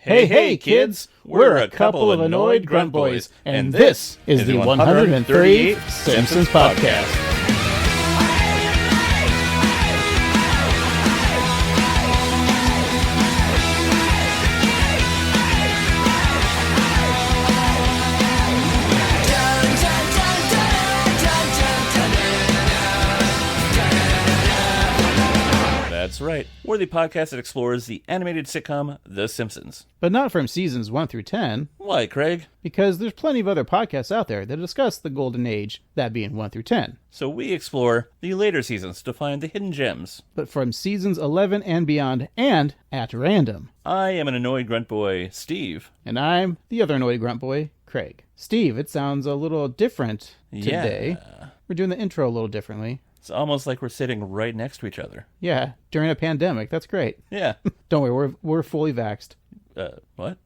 Hey, kids! We're a couple of annoyed grunt boys, and this is the 138th Simpsons Podcast. That's right. We're the podcast that explores the animated sitcom The Simpsons. But not from seasons 1 through 10. Why, Craig? Because there's plenty of other podcasts out there that discuss the golden age, that being 1 through 10. So we explore the later seasons to find the hidden gems. But from seasons 11 and beyond, and at random. I am an annoyed grunt boy, Steve. And I'm the other annoyed grunt boy, Craig. Steve, it sounds a little different today. Yeah. We're doing the intro a little differently. It's almost like we're sitting right next to each other. Yeah, during a pandemic. That's great. Yeah. Don't worry, we're fully vaxxed. What?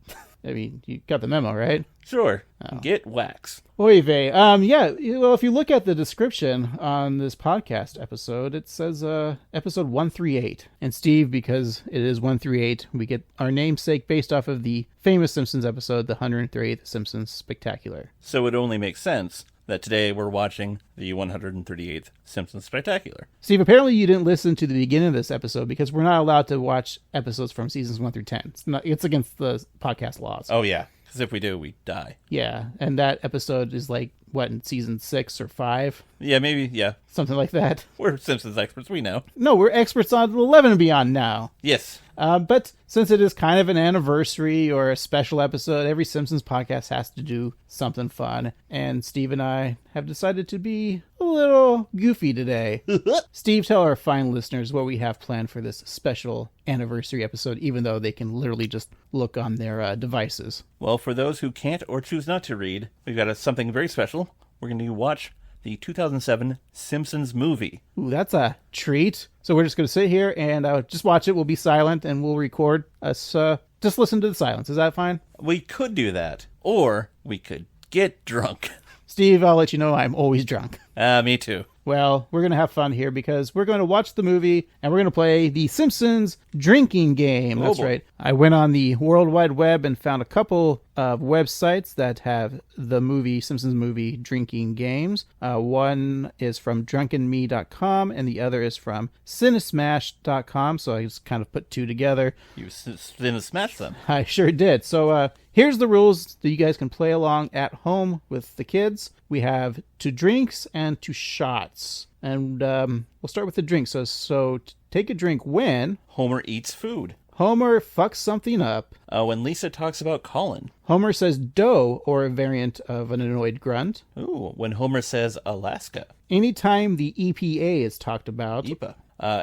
I mean, you got the memo, right? Sure. Oh. Get waxed. Oy vey. Yeah, well, if you look at the description on this podcast episode, it says episode 138. And Steve, because it is 138, we get our namesake based off of the famous Simpsons episode, the 138th Simpsons Spectacular. So it only makes sense that today we're watching the 138th Simpsons Spectacular. Steve, apparently you didn't listen to the beginning of this episode because we're not allowed to watch episodes from seasons 1 through 10. It's against the podcast laws. Oh, yeah. Because if we do, we die. Yeah, and that episode is like, what, in season 6 or 5? Yeah, maybe, yeah. Something like that. We're Simpsons experts, we know. No, we're experts on 11 and beyond now. Yes. But since it is kind of an anniversary or a special episode, every Simpsons podcast has to do something fun. And Steve and I have decided to be a little goofy today. Steve, tell our fine listeners what we have planned for this special anniversary episode, even though they can literally just look on their devices. Well, for those who can't or choose not to read, we've got something very special. We're going to watch the 2007 Simpsons Movie. Ooh, that's a treat. So we're just going to sit here and just watch it. We'll be silent and we'll record us. Just listen to the silence. Is that fine? We could do that. Or we could get drunk. Steve, I'll let you know I'm always drunk. Me too. Well, we're going to have fun here because we're going to watch the movie and we're going to play the Simpsons drinking game. That's right. I went on the World Wide Web and found a couple of websites that have the Simpsons Movie drinking games. One is from drunkenme.com and the other is from cinesmash.com. So I just kind of put two together. You smashed them. I sure did. So here's the rules that you guys can play along at home with the kids. We have 2 drinks and 2 shots. And we'll start with the drink. So take a drink when Homer eats food. Homer fucks something up. When Lisa talks about Colin. Homer says dough, or a variant of an annoyed grunt. Ooh, when Homer says Alaska. Anytime the EPA is talked about. EPA.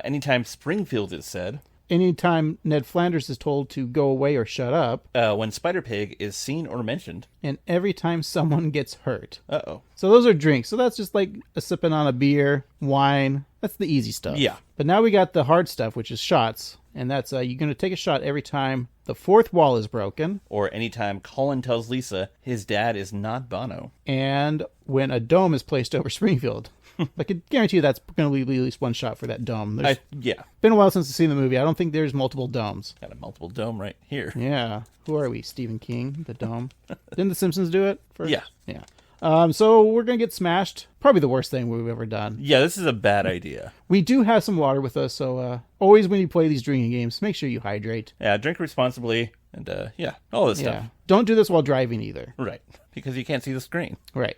Anytime Springfield is said. Anytime Ned Flanders is told to go away or shut up. When Spider-Pig is seen or mentioned. And every time someone gets hurt. Uh-oh. So those are drinks. So that's just like a sipping on a beer, wine. That's the easy stuff. Yeah. But now we got the hard stuff, which is shots. And that's you're going to take a shot every time the fourth wall is broken. Or anytime Colin tells Lisa his dad is not Bono. And when a dome is placed over Springfield. I can guarantee you that's going to be at least one shot for that dome. Yeah. Been a while since I've seen the movie. I don't think there's multiple domes. Got a multiple dome right here. Yeah. Who are we? Stephen King, the dome. Didn't the Simpsons do it first? Yeah. Yeah. So we're going to get smashed. Probably the worst thing we've ever done. Yeah, this is a bad idea. We do have some water with us, so always when you play these drinking games, make sure you hydrate. Yeah, drink responsibly, and all this stuff. Don't do this while driving either. Right, because you can't see the screen. Right.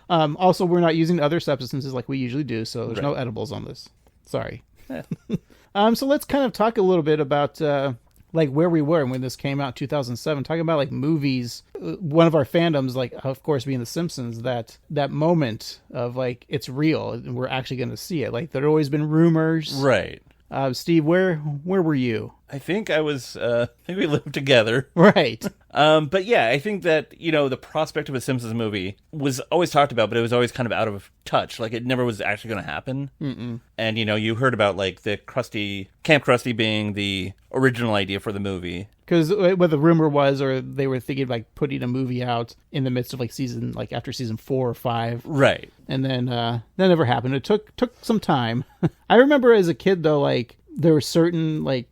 Also, we're not using other substances like we usually do, so there's no edibles on this. Sorry. Yeah. So let's kind of talk a little bit about like where we were when this came out in 2007, talking about like movies. One of our fandoms, like of course being The Simpsons, that moment of like it's real and we're actually going to see it. Like there had always been rumors. Right. Steve, where were you? I think I was, I think we lived together. Right. But yeah, I think that, the prospect of a Simpsons movie was always talked about, but it was always kind of out of touch. Like, it never was actually going to happen. Mm-mm. And, you heard about, like, Camp Krusty being the original idea for the movie. Because what the rumor was, or they were thinking like putting a movie out in the midst of like after season 4 or 5. Right. And then that never happened. It took some time. I remember as a kid, though, like, there were certain, like,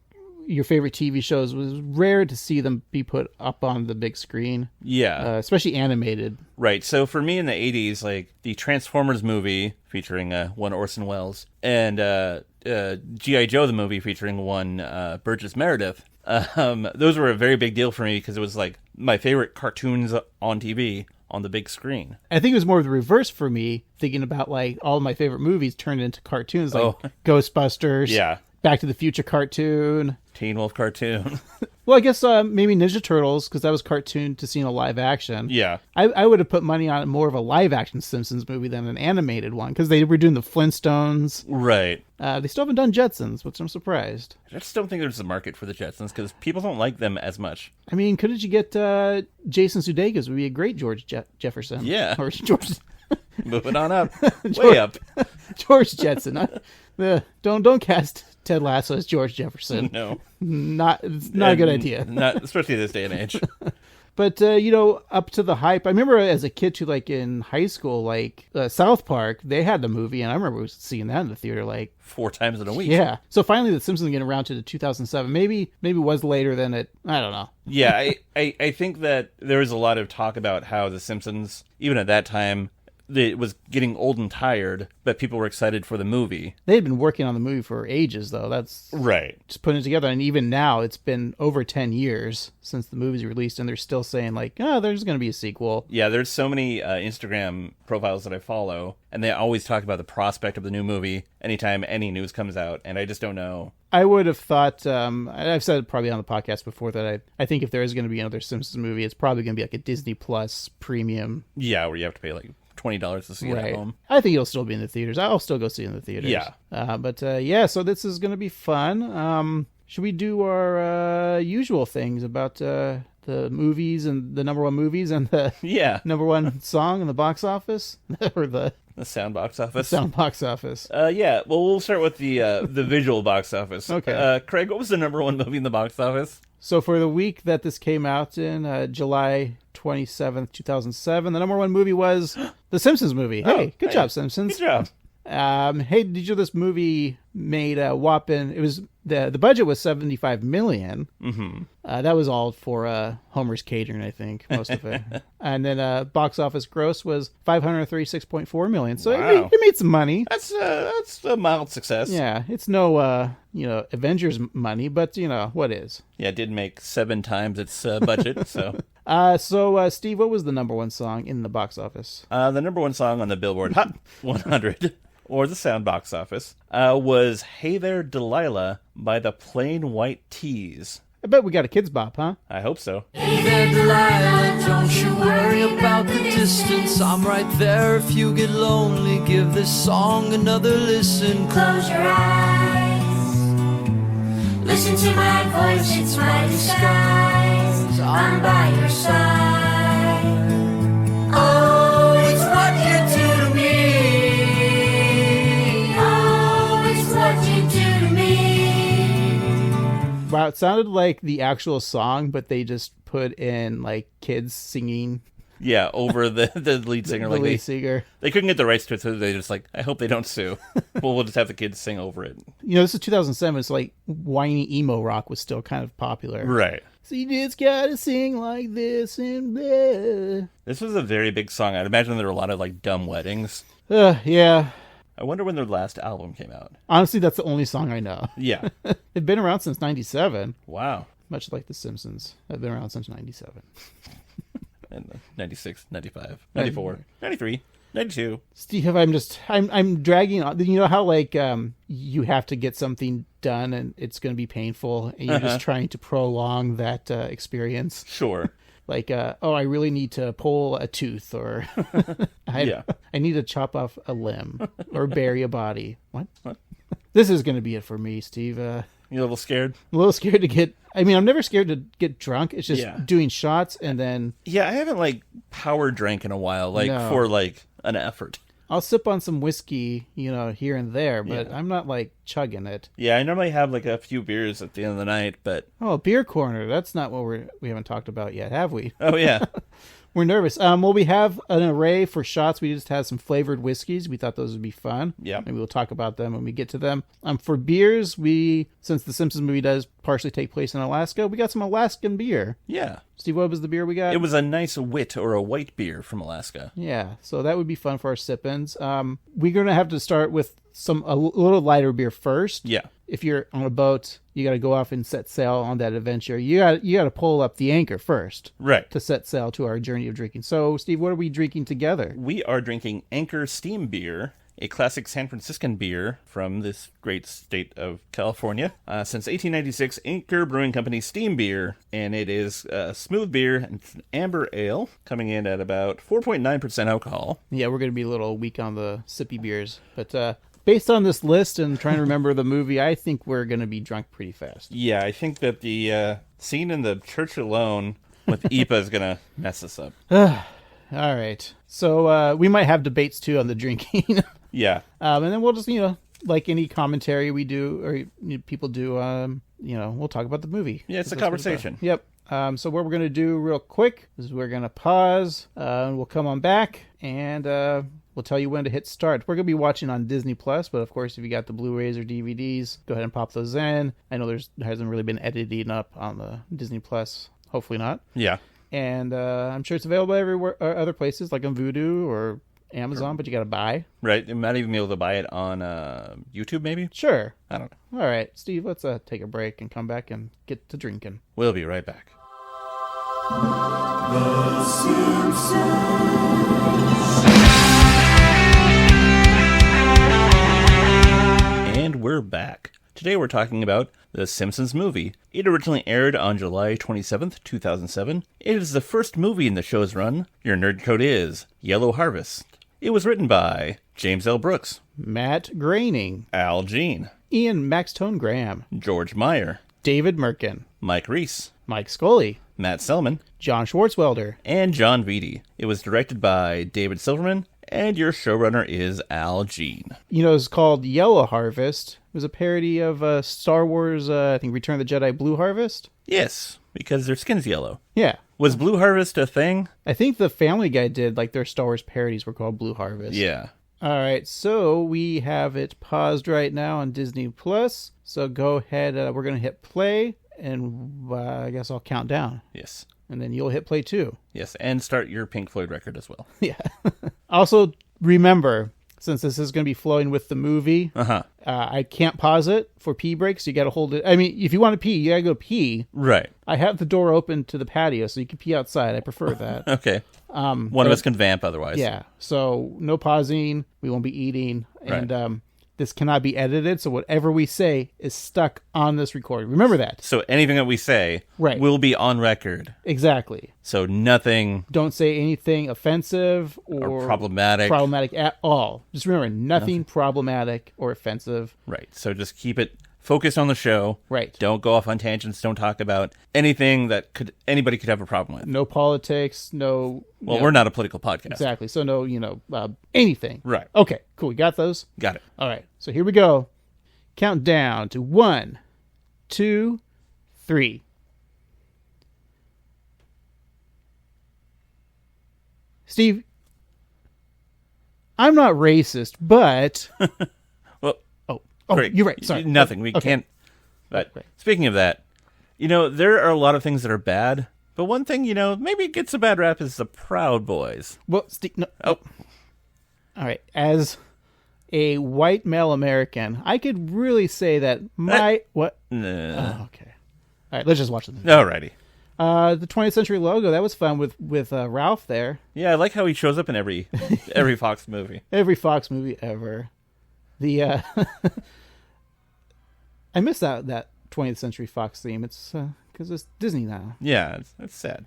your favorite TV shows, it was rare to see them be put up on the big screen. Yeah. Especially animated. Right. So for me in the 80s, like the Transformers movie featuring one Orson Welles and G.I. Joe the movie featuring one Burgess Meredith, those were a very big deal for me because it was like my favorite cartoons on TV on the big screen. I think it was more of the reverse for me, thinking about like all of my favorite movies turned into cartoons, like Ghostbusters, Back to the Future cartoon, Teen Wolf cartoon. Well, I guess maybe Ninja Turtles, because that was cartoon to seeing a live action. Yeah. I would have put money on more of a live action Simpsons movie than an animated one, because they were doing the Flintstones. Right. They still haven't done Jetsons, which I'm surprised. I just don't think there's a market for the Jetsons, because people don't like them as much. I mean, couldn't you get Jason Sudeikis would be a great George Jefferson? Yeah. Or George... Moving on up. Way up. George Jetson. Don't cast Ted Lasso as George Jefferson. No. It's not a good idea. Not especially this day and age. But, up to the hype, I remember as a kid, too, like in high school, like South Park, they had the movie, and I remember seeing that in the theater, like 4 times in a week. Yeah. So finally, The Simpsons getting around to the 2007. Maybe it was later than it. I don't know. Yeah, I think that there was a lot of talk about how The Simpsons, even at that time, it was getting old and tired, but people were excited for the movie. They had been working on the movie for ages, though. That's right. Just putting it together. And even now, it's been over 10 years since the movie's released, and they're still saying, like, there's going to be a sequel. Yeah, there's so many Instagram profiles that I follow, and they always talk about the prospect of the new movie anytime any news comes out, and I just don't know. I would have thought, I've said it probably on the podcast before, that I think if there is going to be another Simpsons movie, it's probably going to be like a Disney Plus premium. Yeah, where you have to pay like $20 to see it at home. I think it'll still be in the theaters. I'll still go see it in the theaters. Yeah. So this is going to be fun. Should we do our usual things about the movies and the number one movies and the number one song in the box office? Or the sound box office? Sound box office. Yeah, well, we'll start with the visual box office. Okay. Craig, what was the number one movie in the box office? So for the week that this came out in, July 27th, 2007, the number one movie was The Simpsons Movie. Hey, good job, Simpsons. Good job. Hey, did you know this movie made a whopping... It was the budget was $75 million. Mm-hmm. That was all for Homer's catering, I think, most of it. And then box office gross was $536.4 million. So wow. it made some money. That's a mild success. Yeah, it's no Avengers money, but what is? Yeah, it did make 7 times its budget. So. So Steve, what was the number one song in the box office? The number one song on the Billboard Hot 100. Or the sound box office, was Hey There Delilah by the Plain White T's. I bet we got a Kids Bop, huh? I hope so. Hey there Delilah, don't you worry about the distance. I'm right there if you get lonely. Give this song another listen. Close your eyes. Listen to my voice, it's my disguise. I'm by your side. Oh, it's what you do to me. Wow, it sounded like the actual song, but they just put in like kids singing. Yeah, over the lead singer. The lead singer. They couldn't get the rights to it, so they just like, I hope they don't sue. We'll just have the kids sing over it. This is 2007, so like whiny emo rock was still kind of popular. Right. So you just gotta sing like this and blah. This was a very big song. I'd imagine there were a lot of like dumb weddings. Yeah. I wonder when their last album came out. Honestly, that's the only song I know. Yeah. They've been around since 97. Wow. Much like The Simpsons. They've been around since 97. And 96, 95, 94, 93, 92. Steve, I'm dragging on. You know how like you have to get something done and it's going to be painful and you're just trying to prolong that experience? Sure. Like, I really need to pull a tooth, or I need to chop off a limb or bury a body. What? This is going to be it for me, Steve. You a little scared? A little scared to get... I mean, I'm never scared to get drunk. It's just doing shots and then... Yeah, I haven't, like, power drank in a while, for, like, an effort. I'll sip on some whiskey, here and there, but I'm not, like, chugging it. Yeah, I normally have, like, a few beers at the end of the night, but... Oh, beer corner. That's not what we haven't talked about yet, have we? Oh, yeah. We're nervous. Well, we have an array for shots. We just had some flavored whiskeys. We thought those would be fun. Yeah. Maybe we'll talk about them when we get to them. For beers, since the Simpsons movie does partially take place in Alaska, we got some Alaskan beer. Yeah. Steve, what was the beer we got? It was a nice wit or a white beer from Alaska. Yeah, so that would be fun for our sip-ins. We're going to have to start with a little lighter beer first. Yeah. If you're on a boat, you got to go off and set sail on that adventure. You got to pull up the anchor first. Right. To set sail to our journey of drinking. So, Steve, what are we drinking together? We are drinking Anchor Steam Beer, a classic San Franciscan beer from this great state of California. Since 1896, Anchor Brewing Company Steam Beer, and it is a smooth beer, and it's an amber ale, coming in at about 4.9% alcohol. Yeah, we're going to be a little weak on the sippy beers, but based on this list and trying to remember the movie, I think we're going to be drunk pretty fast. Yeah, I think that the scene in the church alone with Ipa is going to mess us up. All right. So we might have debates, too, on the drinking. Yeah. And then we'll just, like any commentary we do or people do, we'll talk about the movie. Yeah, it's a conversation. Yep. So what we're going to do real quick is we're going to pause, and we'll come on back, and we'll tell you when to hit start. We're going to be watching on Disney Plus, but of course, if you got the Blu-rays or DVDs, go ahead and pop those in. I know there hasn't really been editing up on the Disney Plus. Hopefully not. Yeah. And I'm sure it's available everywhere, other places like on Vudu or Amazon, but you got to buy. Right. You might even be able to buy it on YouTube, maybe? Sure. I don't know. All right, Steve, let's take a break and come back and get to drinking. We'll be right back. The Simpsons. And we're back. Today we're talking about The Simpsons Movie. It originally aired on July 27th, 2007. It is the first movie in the show's run. Your nerd code is Yellow Harvest. It was written by James L. Brooks, Matt Groening, Al Jean, Ian Maxtone-Graham, George Meyer, David Mirkin, Mike Reiss, Mike Scully, Matt Selman, John Swartzwelder, and Jon Vitti. It was directed by David Silverman, and your showrunner is Al Jean. It's called Yellow Harvest. It was a parody of Star Wars, I think Return of the Jedi Blue Harvest. Yes, because their skin's yellow. Yeah. Was Blue Harvest a thing? I think the Family Guy did, like their Star Wars parodies were called Blue Harvest. Yeah. All right, so we have it paused right now on Disney Plus. So go ahead, we're going to hit play, and I guess I'll count down. Yes. And then you'll hit play too. Yes, and start your Pink Floyd record as well. Yeah. Also, remember, since this is going to be flowing with the movie, I can't pause it for pee breaks. You got to hold it. I mean, if you want to pee, you got to go pee. Right. I have the door open to the patio, so you can pee outside. I prefer that. Okay. One of us can vamp otherwise. Yeah. So no pausing. We won't be eating. Right. And this cannot be edited, so whatever we say is stuck on this recording. Remember that. So anything that we say will be on record. Exactly. So nothing... Don't say anything offensive or problematic. Problematic at all. Just remember, nothing problematic or offensive. Right. So just keep it focused on the show. Right. Don't go off on tangents. Don't talk about anything that anybody could have a problem with. No politics. No... Well, we're not a political podcast. Exactly. So no, anything. Right. Okay, cool. We got those? Got it. All right. So here we go. Count down to 1, 2, 3. Steve, I'm not racist, but... Well, great. You're right. Sorry. Nothing. We can't... But speaking of that, there are a lot of things that are bad. But one thing, maybe gets a bad rap is the Proud Boys. Well, Steve, no. Oh. All right. As a white male American, I could really say that what? Nah. Oh, okay. All right. Let's just watch the movie. Alrighty. The 20th Century logo, that was fun with Ralph there. Yeah, I like how he shows up in every Fox movie. Every Fox movie ever. The I miss that 20th Century Fox theme. It's because it's Disney now. Yeah, it's sad.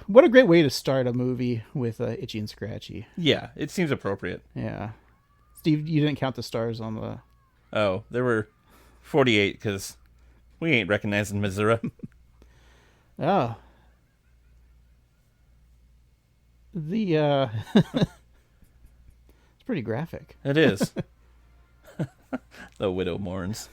What a great way to start a movie with Itchy and Scratchy. Yeah, it seems appropriate. Yeah. Steve, you didn't count the stars on the... Oh, there were 48 because we ain't recognizing Missouri. Oh. The, it's pretty graphic. It is. The widow mourns.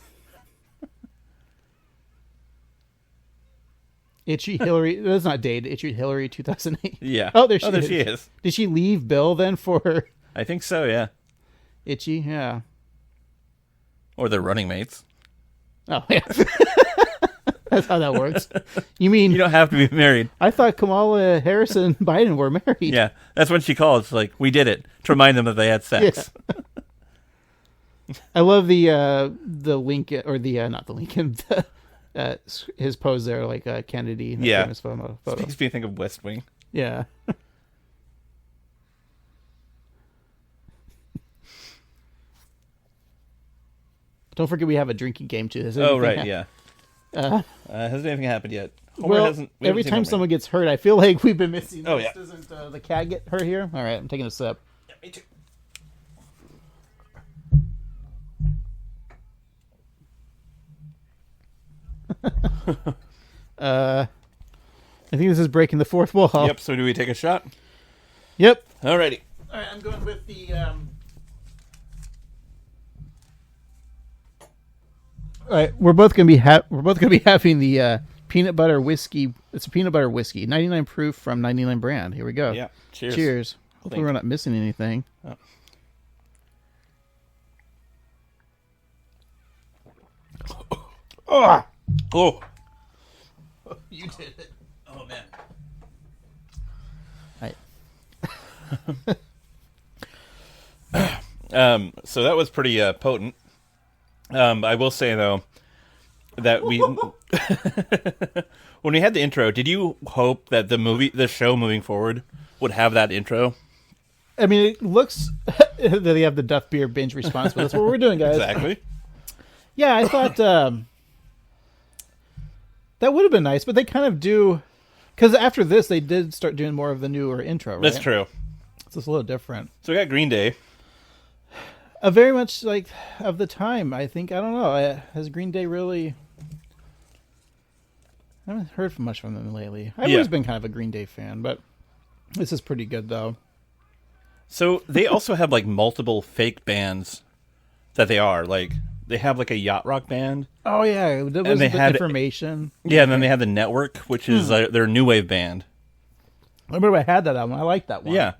Itchy Hillary. That's not dated. Itchy Hillary 2008. Yeah. Oh, there she is. Did she leave Bill then for I think so, yeah. Itchy? Yeah. Or they're running mates. Oh, yeah. That's how that works. You mean... You don't have to be married. I thought Kamala Harris and Biden were married. Yeah, that's when she called. It's like, we did it. To remind them that they had sex. Yeah. I love the Lincoln, or not the Lincoln, his pose there, like Kennedy. In the famous photo. Makes me think of West Wing. Yeah. Don't forget we have a drinking game too. Oh, right, yeah. Hasn't anything happened yet? Every time someone gets hurt, I feel like we've been missing this. Oh, yeah. Doesn't the cat get hurt here? All right, I'm taking a sip. Yeah, me too. I think this is breaking the fourth wall. Yep, so do we take a shot? Yep. Alrighty. All right, I'm going with the... All right, we're both gonna be having the peanut butter whiskey. It's a peanut butter whiskey, 99 proof from 99 brand. Here we go. Yeah. Cheers. Cheers. Hopefully we're not missing anything. Oh. Oh. You did it. Oh man. So that was pretty potent. I will say though that we when we had the intro, did you hope that the show moving forward would have that intro? I mean, it looks that they have the Duff Beer binge response, but that's what we're doing, guys. Exactly. Yeah, I thought that would have been nice, but they kind of do, because after this they did start doing more of the newer intro, right? That's true. So it's a little different. So we got Green Day. Very much like of the time, I think. I don't know. Has Green Day really... I haven't heard much from them lately. I've always been kind of a Green Day fan, but this is pretty good, though. So they also have, like, multiple fake bands that they are. Like, they have, like, a yacht rock band. Oh, yeah. That was the Information. Yeah, and then they have the Network, which is their new wave band. I remember I had that album. I liked that one. Yeah.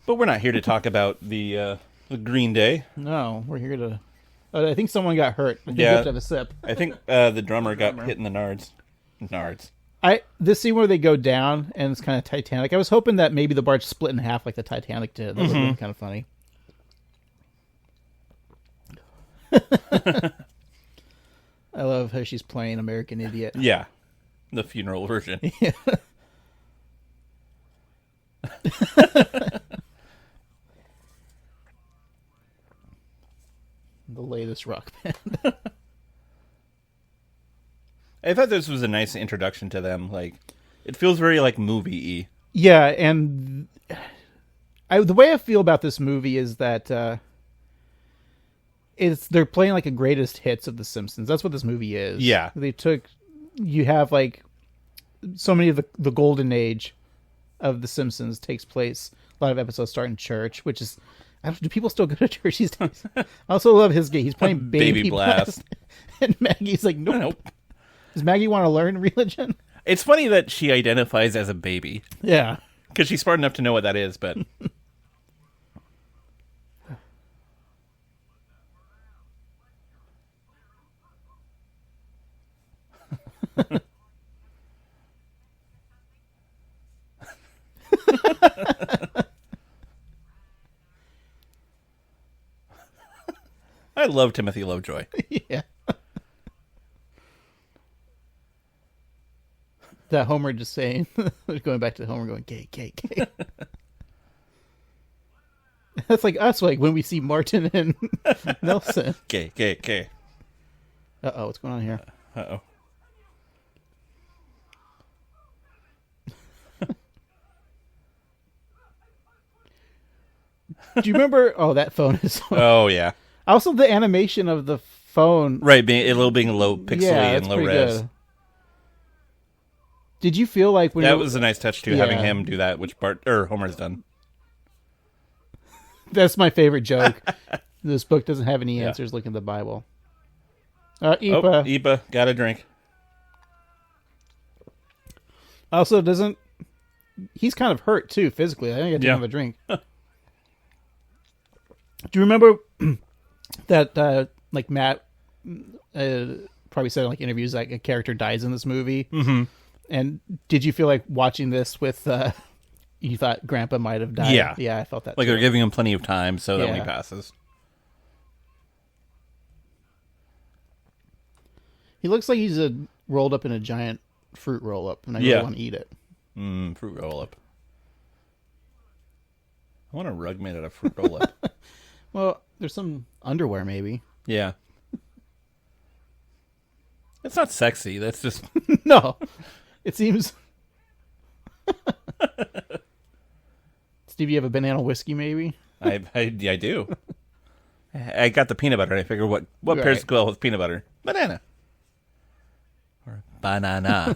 But we're not here to talk about the Green Day. No, we're here to... I think someone got hurt. I think you Yeah. have to have a sip. I think the drummer got hit in the nards. This scene where they go down and it's kind of Titanic. I was hoping that maybe the barge split in half like the Titanic did. That would have been kind of funny. I love how she's playing American Idiot. Yeah, the funeral version. Yeah. The latest rock band. I thought this was a nice introduction to them. Like, it feels very like movie-y. Yeah, and the way I feel about this movie is that they're playing like a greatest hits of The Simpsons. That's what this movie is. Yeah. You have like so many of the golden age of The Simpsons takes place. A lot of episodes start in church, which is, do people still go to church these days? I also love his game. He's playing Baby Blast. And Maggie's like, nope. Does Maggie want to learn religion? It's funny that she identifies as a baby. Yeah. Because she's smart enough to know what that is, but... I love Timothy Lovejoy. Yeah. That Homer just saying, going back to Homer going, gay, gay, gay. That's like us, like when we see Martin and Nelson. Gay, gay, gay. Uh-oh, what's going on here? Uh-oh. Do you remember? Oh, that phone is... Oh, yeah. Also, the animation of the phone... Right, being low pixely and low res. Good. Did you feel like... That was a nice touch, too, having him do that, which Homer's done. That's my favorite joke. This book doesn't have any answers. Look in the Bible. Ipa. Oh, Ipa, got a drink. Also, he's kind of hurt too physically. I think I didn't have a drink. Do you remember that like Matt probably said in like interviews like a character dies in this movie? Mm-hmm. And did you feel like watching this with you thought Grandpa might have died? Yeah, I felt that. Like too. they're giving him plenty of time so that when he passes. He looks like he's rolled up in a giant fruit roll-up, and I really want to eat it. Fruit roll-up. I want a rug made out of fruit roll-up. Well, there's some underwear, maybe. Yeah. It's not sexy. That's just... No. It seems... Steve, you have a banana whiskey, maybe? I do. I got the peanut butter. I figure what pairs well with peanut butter? Banana. Or banana.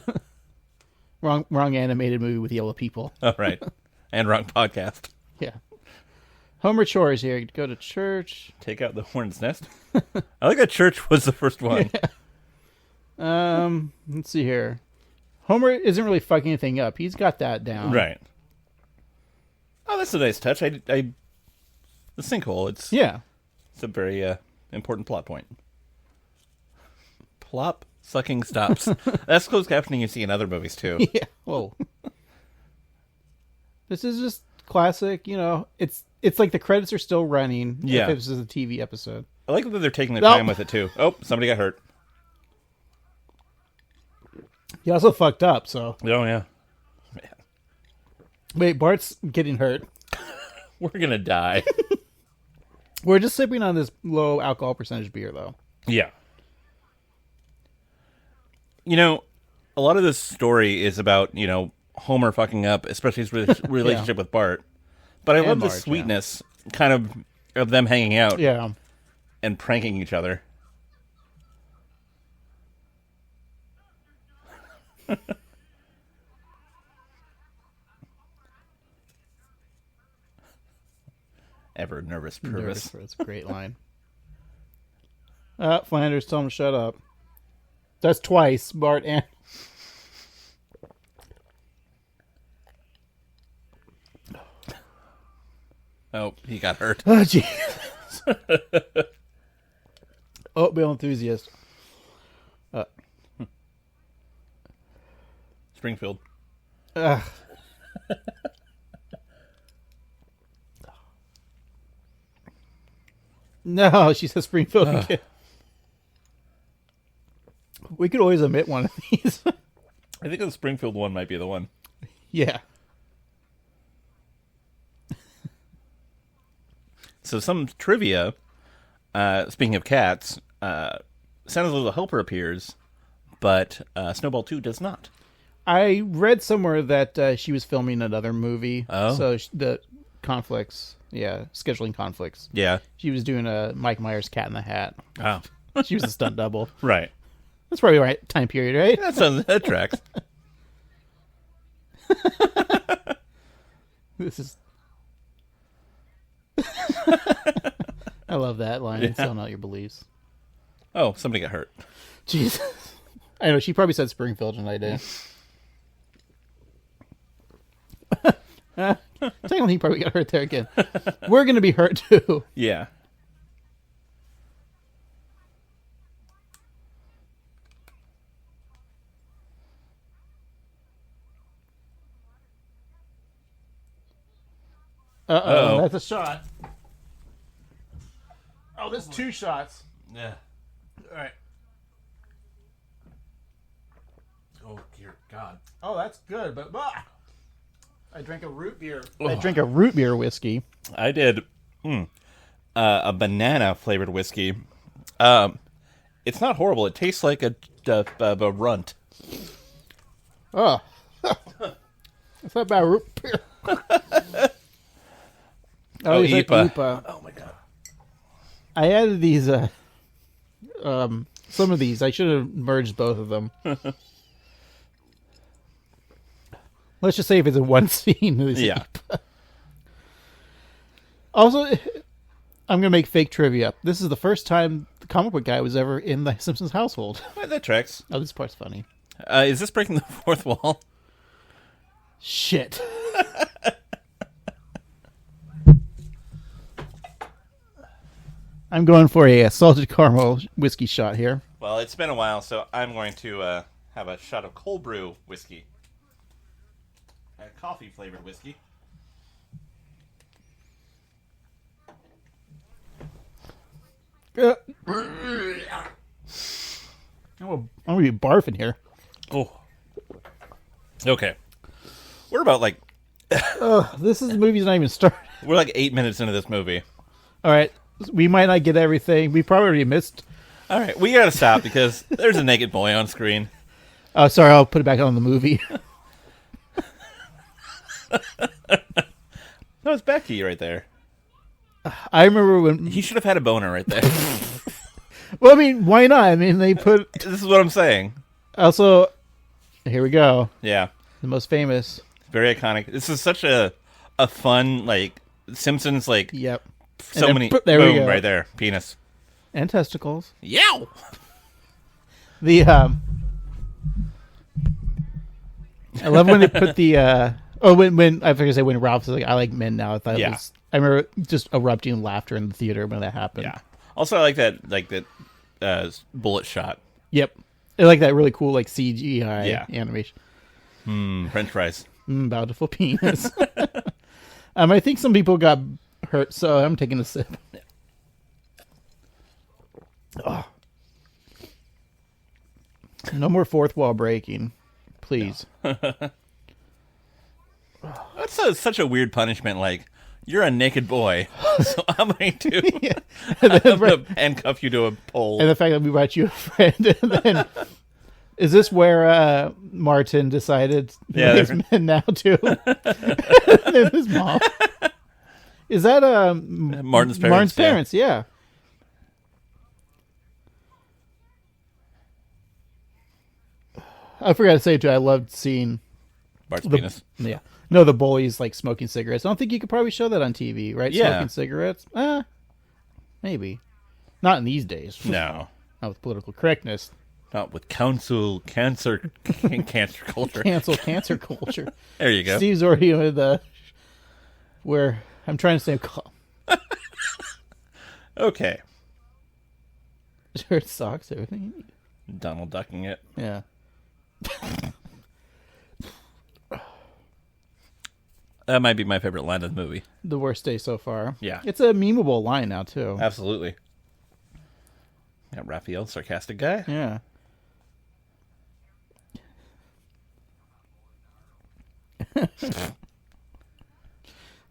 Wrong animated movie with yellow people. Oh, right. And wrong podcast. Yeah. Homer chores here. Go to church. Take out the hornet's nest. I like that church was the first one. Yeah. Let's see here. Homer isn't really fucking anything up. He's got that down. Right. Oh, that's a nice touch. The sinkhole. It's a very important plot point. Plop sucking stops. That's closed captioning you see in other movies too. Yeah. Whoa. This is just classic. You know, it's like the credits are still running. Yeah. If this is a TV episode. I like that they're taking their time with it too. Oh, somebody got hurt. He also fucked up. So. Oh yeah. Man. Wait, Bart's getting hurt. We're gonna die. We're just sipping on this low alcohol percentage beer, though. Yeah. You know, a lot of this story is about, Homer fucking up, especially his relationship with Bart. But I love the sweetness kind of them hanging out and pranking each other. Ever nervous Purvis. That's a great line. Flanders, tell him to shut up. That's twice, Bart and... Oh, he got hurt. Oh, Jesus. Oatmeal enthusiast. Springfield. No, she says Springfield again. We could always omit one of these. I think the Springfield one might be the one. Yeah. So some trivia, speaking of cats, Santa's Little Helper appears, but Snowball 2 does not. I read somewhere that she was filming another movie. Oh. So the conflicts, scheduling conflicts. Yeah. She was doing a Mike Myers Cat in the Hat. Oh. She was a stunt double. Right. That's probably the right time period, right? That tracks. This is... I love that line. Selling out your beliefs. Oh, somebody got hurt. Jesus. I know, she probably said Springfield and I did. Technically, he probably got hurt there again. We're going to be hurt too. Yeah. Uh-oh. That's a shot. Oh, there's 2 shots. Yeah. All right. Oh, dear God. Oh, that's good, but... I drank a root beer. I drank a root beer whiskey. I did a banana-flavored whiskey. It's not horrible. It tastes like a runt. Oh. It's not bad root beer. IPA. Oh, my God. I added these, some of these. I should have merged both of them. Let's just say if it's in one scene. Yeah. Also, I'm going to make fake trivia. This is the first time the comic book guy was ever in the Simpsons household. Well, that tracks. Oh, this part's funny. Is this breaking the fourth wall? Shit. I'm going for a salted caramel whiskey shot here. Well, it's been a while, so I'm going to have a shot of cold brew whiskey. A coffee-flavored whiskey. I'm going to be barfing here. Oh. Okay. We're about like... This movie's not even started. We're like 8 minutes into this movie. All right. We might not get everything. We probably already missed. All right. We got to stop because there's a naked boy on screen. Oh, sorry. I'll put it back on the movie. That was Becky right there. I remember when... He should have had a boner right there. Well, I mean, why not? I mean, they put... This is what I'm saying. Also, here we go. Yeah. The most famous. Very iconic. This is such a fun, like, Simpsons, like... Yep. So many... There we boom, go. right there. Penis. And testicles. Yow! The, I love when they put the, when I forget to say when Ralph was like, I like men now. I thought it was... I remember just erupting laughter in the theater when that happened. Yeah. Also, I like that bullet shot. Yep. I like that really cool, like, CGI animation. French fries. Bountiful penis. I think some people got hurt, so I'm taking a sip. Oh. No more fourth wall breaking. Please. No. That's such a weird punishment, like... You're a naked boy, so I'm going to handcuff you to a pole. And the fact that we brought you a friend. And then, is this where Martin decided he's men now too? And his mom. Is that Martin's parents? Martin's parents, yeah. I forgot to say too, I loved seeing Bart's penis. Yeah. No, the bullies like smoking cigarettes. I don't think you could probably show that on TV, right? Yeah. Smoking cigarettes? Maybe. Not in these days. No. Not with political correctness. Not with cancer culture. Cancel cancer culture. There you go. Steve's already with where I'm trying to stay calm. Okay. Shirt, socks, everything. Donald ducking it. Yeah. That might be my favorite line of the movie. The worst day so far. Yeah. It's a memeable line now, too. Absolutely. Yeah, Raphael, sarcastic guy. Yeah.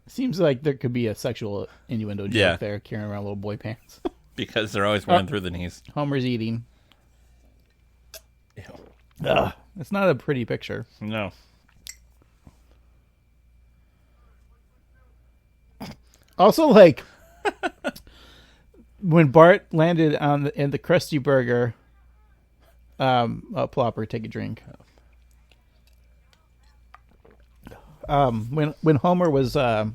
Seems like there could be a sexual innuendo joke there, carrying around little boy pants. Because they're always running through the knees. Homer's eating. Ew. Ugh. It's not a pretty picture. No. Also, like, when Bart landed in the Krusty Burger, Plopper, take a drink. When Homer was, or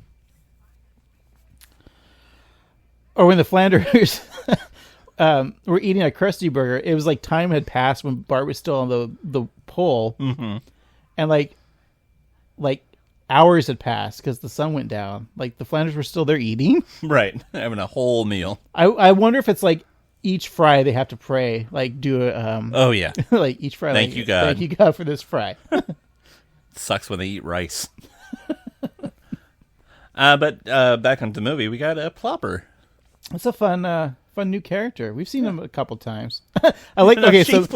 when the Flanders were eating a Krusty Burger, it was like time had passed when Bart was still on the pole, and like hours had passed because the sun went down. Like the Flanders were still there eating, right? Having a whole meal. I wonder if it's like each fry they have to pray, like do a oh yeah, like each fry. Thank you God. Thank you God for this fry. Sucks when they eat rice. But back onto the movie, we got a Plopper. It's a fun new character. We've seen him a couple times. I like. Okay, so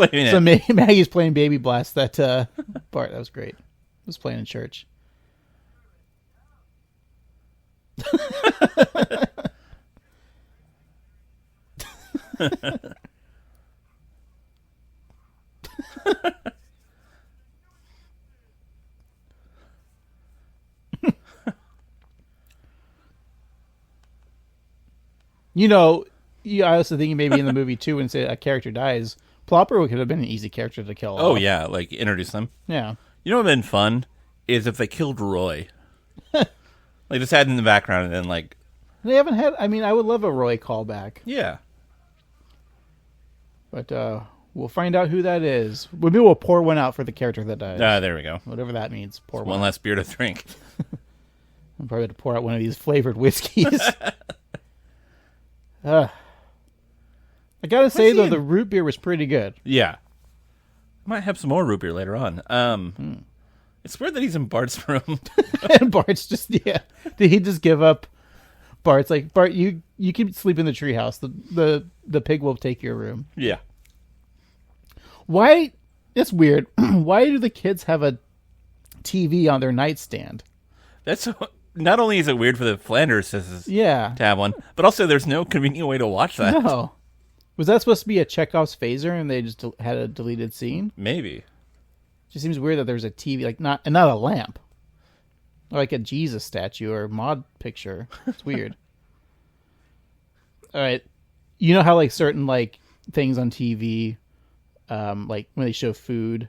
Maggie's playing Baby Blast. That Bart, that was great. It was playing in church. You know, I also think maybe in the movie too, when say a character dies, Plopper could have been an easy character to kill. Oh yeah, like introduce them. Yeah. You know what would have been fun is if they killed Roy. Like just had in the background and then like they haven't had. I mean, I would love a Roy callback. Yeah. But We'll find out who that is. Maybe we'll pour one out for the character that dies. There we go. Whatever that means. Pour one less beer to drink. I'm probably going to pour out one of these flavored whiskeys. I gotta say, though, the root beer was pretty good. Yeah. Might have some more root beer later on. It's weird that he's in Bart's room. And Bart's just, did he just give up? Bart's like, Bart, you can sleep in the treehouse. The pig will take your room. Yeah. Why? It's weird. Why do the kids have a TV on their nightstand? That's not only is it weird for the Flanders sisters to have one, but also there's no convenient way to watch that. No. Was that supposed to be a Chekhov's phaser and they just had a deleted scene? Maybe. It just seems weird that there's a TV, like not a lamp. Or like a Jesus statue or a mod picture. It's weird. All right. You know how like certain like things on TV, like when they show food,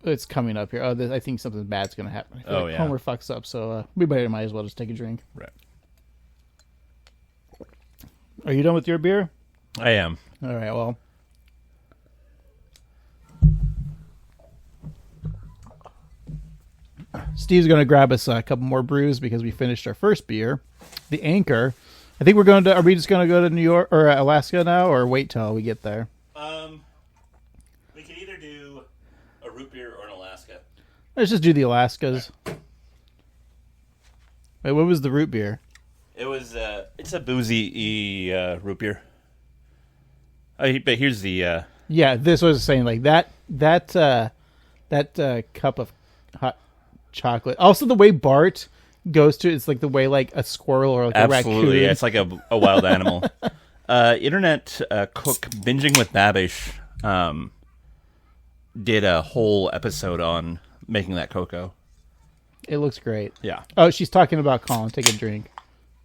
it's coming up here. Oh, I think something bad's going to happen. Yeah. Homer fucks up, so we might as well just take a drink. Right. Are you done with your beer? I am. All right, well. Steve's going to grab us a couple more brews because we finished our first beer, the Anchor. I think are we just going to go to New York or Alaska now or wait till we get there? We could either do a root beer or an Alaska. Let's just do the Alaskas. Wait, what was the root beer? It was, it's a boozy root beer. But here's the, Yeah, this was saying like that cup of hot chocolate. Also, the way Bart goes to it's like the way like a squirrel or like a raccoon. Absolutely, it's like a wild animal. Internet cook Binging with Babish did a whole episode on making that cocoa. It looks great. Yeah. Oh, she's talking about Colin. Take a drink.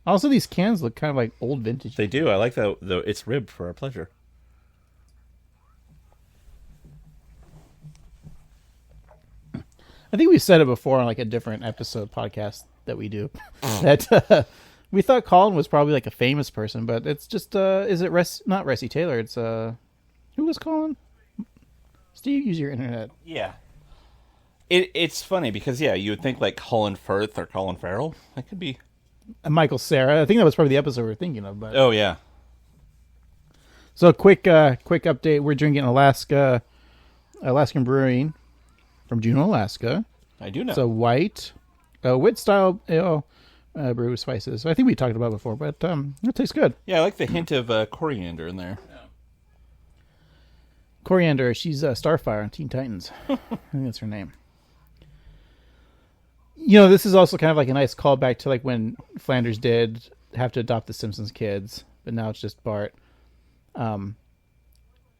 Also, these cans look kind of like old vintage. They do. I like that. It's ribbed for our pleasure. I think we said it before on like a different episode podcast that we do that we thought Colin was probably like a famous person, but it's just is it not Ressie Taylor? It's who was Colin? Steve, use your internet. Yeah. It's funny because you would think like Colin Firth or Colin Farrell. That could be Michael Cera. I think that was probably the episode we were thinking of. But yeah. So quick update. We're drinking Alaskan Brewing from Juneau, Alaska. I do know. It's a white style brew with spices. I think we talked about it before, but it tastes good. Yeah, I like the hint of coriander in there. Yeah. Coriander, she's Starfire on Teen Titans. I think that's her name. You know, this is also kind of like a nice callback to like when Flanders did have to adopt the Simpsons kids, but now it's just Bart.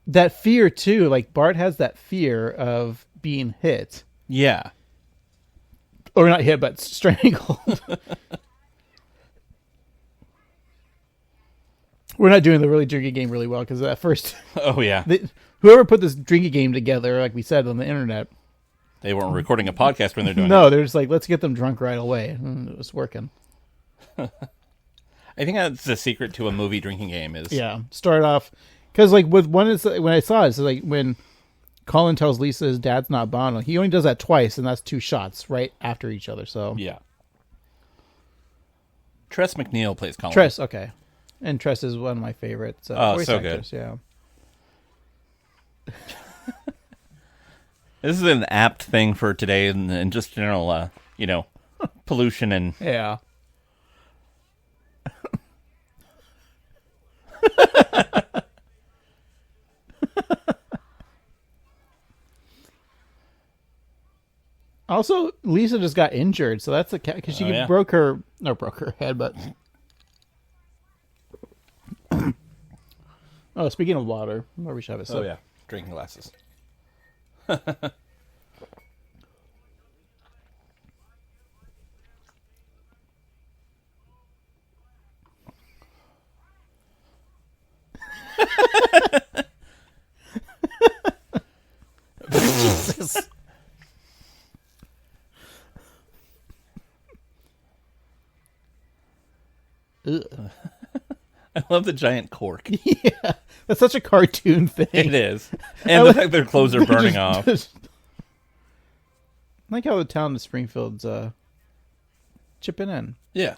That fear too, like Bart has that fear of being hit. Yeah. Or not hit, but strangled. We're not doing the really drinking game really well because at first... Oh, yeah. Whoever put this drinking game together, like we said on the internet... They weren't recording a podcast when they're doing it. No, they're just like, let's get them drunk right away. And it was working. I think that's the secret to a movie drinking game is... Yeah, start off... Because like with one, when I saw it, it's like when Colin tells Lisa his dad's not Bono, he only does that twice, and that's 2 shots right after each other. So yeah. Tress MacNeille plays Colin. Tress, okay, and Tress is one of my favorites. Voice so actors, good. Yeah. This is an apt thing for today and just general, pollution and Yeah. Also, Lisa just got injured, so that's because she broke her head, but oh, speaking of water, where we should have a sip. Oh yeah, drinking glasses. Jesus. Ugh. I love the giant cork. Yeah, that's such a cartoon thing. It is. And the fact their clothes are burning off. I like how the town of Springfield's chipping in. Yeah.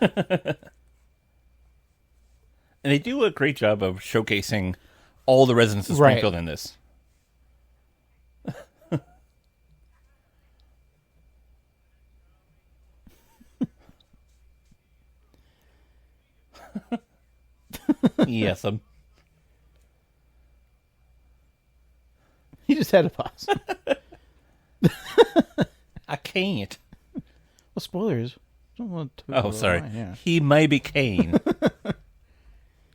And they do a great job of showcasing all the residents of Springfield in this. Yes, He just had a pause. I can't. Well, spoilers. Don't want to Oh, sorry. Yeah. He may be Kane.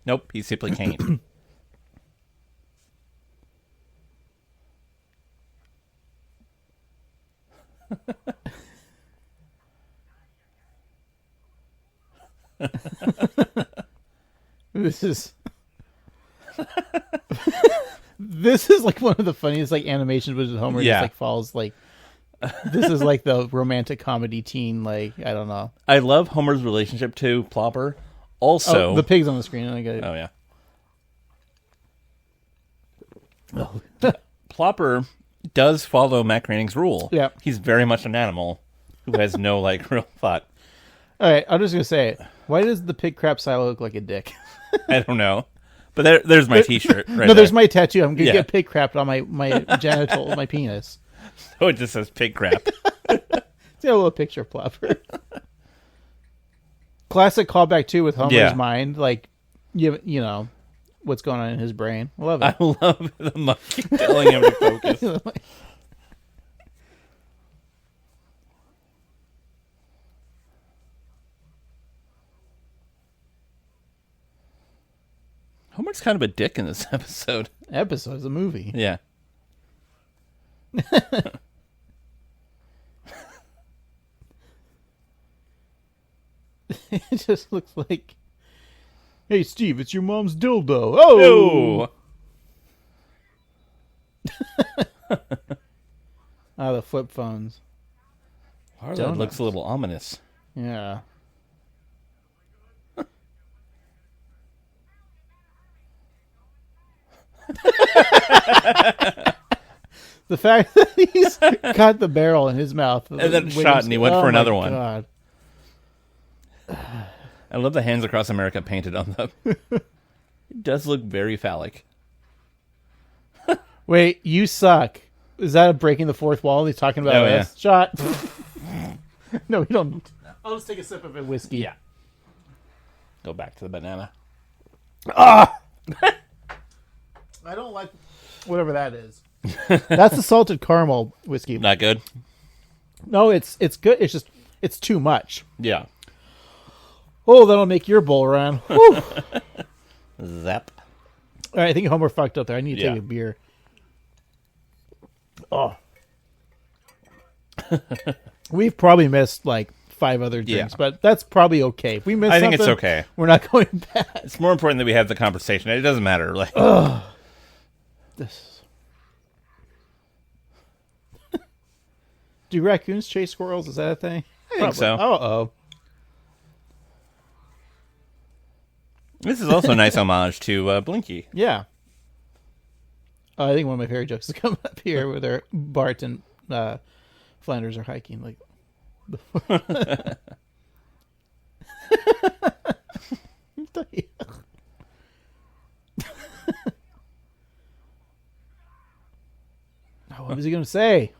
Nope, he's simply Kane. This is this is like one of the funniest like animations with Homer just like falls like this is like the romantic comedy teen like I don't know. I love Homer's relationship to Plopper. Also, the pig's on the screen. I got it. Oh yeah. Plopper does follow Matt Groening's rule. Yeah, he's very much an animal who has no like real thought. All right, I'm just gonna say it. Why does the pig crap silo look like a dick? I don't know, but there's my T-shirt. Right there's there. my tattoo. I'm gonna get pig crap on my genital, my penis. Oh, it just says pig crap. It's got a little picture of Plopper. Classic callback too with Homer's mind, like you know what's going on in his brain. I love it. I love the monkey telling him to focus. Homer's kind of a dick in this episode. Episode's a movie. Yeah. It just looks like, hey Steve, it's your mom's dildo. Oh, the flip phones. That looks a little ominous. Yeah. The fact that he's got the barrel in his mouth and then shot and he went for another one. God. I love the Hands Across America painted on them. It does look very phallic. Wait, you suck. Is that a breaking the fourth wall? He's talking about us? Yeah. Shot. No, we don't need to. I'll just take a sip of it whiskey. Yeah. Go back to the banana. Ah! I don't like whatever that is. That's the salted caramel whiskey. Not good? No, it's good. It's just, it's too much. Yeah. Oh, that'll make your bowl run. Zap. All right, I think Homer fucked up there. I need to take a beer. Oh. We've probably missed like 5 other drinks, but that's probably okay. If we miss something, I think it's okay. We're not going back. It's more important that we have the conversation. It doesn't matter. Like, Do raccoons chase squirrels? Is that a thing? I think so. Uh-oh. This is also a nice homage to Blinky. Yeah. I think one of my favorite jokes is coming up here where Bart and Flanders are hiking. Like, what was he going to say?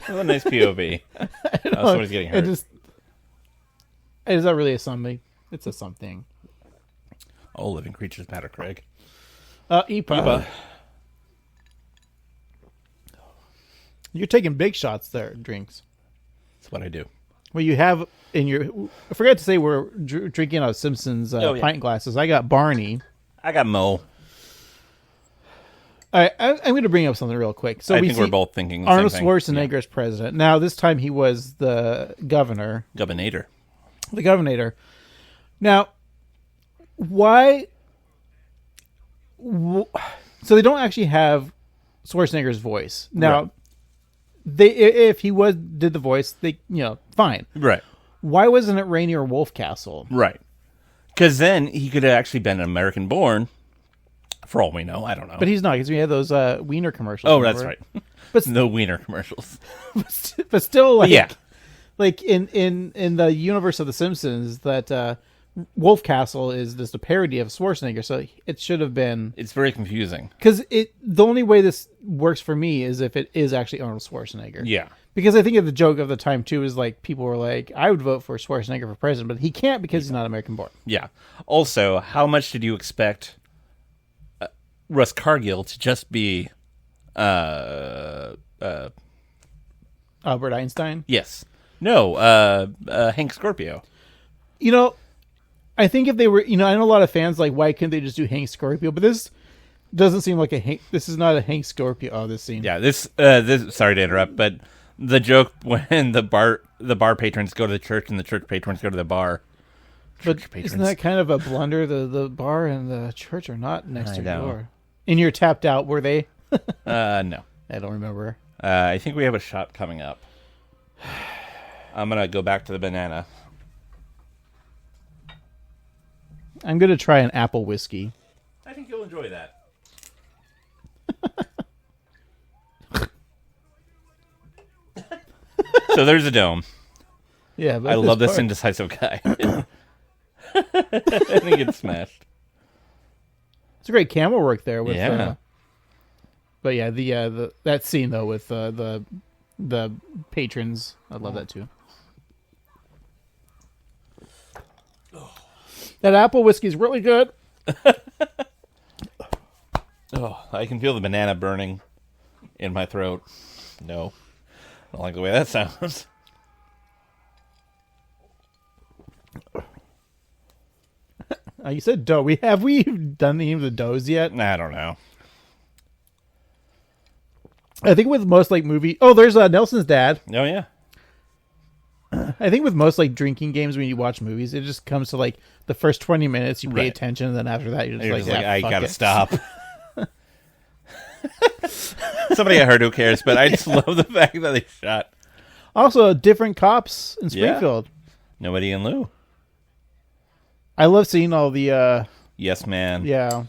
That's a nice POV. Somebody's getting hurt. It's not really a something. It's a something. Oh, living creatures matter, Craig. Ipa. You're taking big shots there, drinks. That's what I do. Well, you have in your... I forgot to say we're drinking out of Simpsons pint glasses. I got Barney. I got Mo. All right, I'm going to bring up something real quick. So I think we're both thinking the Arnold same thing. Schwarzenegger as president. Now, this time he was the governor. Governor. The governor. Now, why? So they don't actually have Schwarzenegger's voice now. Right. If he did the voice, fine. Right. Why wasn't it Rainier or Wolfcastle? Right. Because then he could have actually been American born. For all we know, I don't know. But he's not, because we had those Wiener commercials. Oh, remember? that's right. But No Wiener commercials. but still, like, Yeah. like in the universe of The Simpsons, that Wolfcastle is just a parody of Schwarzenegger, so it should have been. It's very confusing. Because the only way this works for me is if it is actually Arnold Schwarzenegger. Yeah. Because I think of the joke of the time too is like people were like, I would vote for Schwarzenegger for president, but he can't because he's not American born. Yeah. Also, how much did you expect Russ Cargill to just be Albert Einstein? Yes. No, Hank Scorpio. I think if they were, I know a lot of fans like, why couldn't they just do Hank Scorpio? But this doesn't seem like this is not a Hank Scorpio. Oh, this scene. Yeah, this sorry to interrupt, but the joke when the bar patrons go to the church and the church patrons go to the bar. But isn't that kind of a blunder? The bar and the church are not next to the know. door. And you're tapped out, were they? No. I don't remember. I think we have a shot coming up. I'm going to go back to the banana. I'm going to try an apple whiskey. I think you'll enjoy that. So there's a dome. Yeah, but I love this part. indecisive guy. I think it's smashed. It's a great camera work there with. Yeah. But yeah, the that scene though with the patrons, I love that too. That apple whiskey is really good. Oh, I can feel the banana burning in my throat. No, I don't like the way that sounds. You said dough. Have we done any of the doughs yet? I don't know. I think with most like movie. Oh, there's Nelson's dad. Oh yeah. I think with most like drinking games, when you watch movies, it just comes to like the first 20 minutes, you pay Right. attention, and then after that, you're You're just just like, "Ah, I fuck gotta it." stop. Somebody I heard, who cares? But I just love the fact that they shot Also, different cops in Yeah. Springfield. Nobody in Lou. I love seeing all the. Yes, man. Yeah.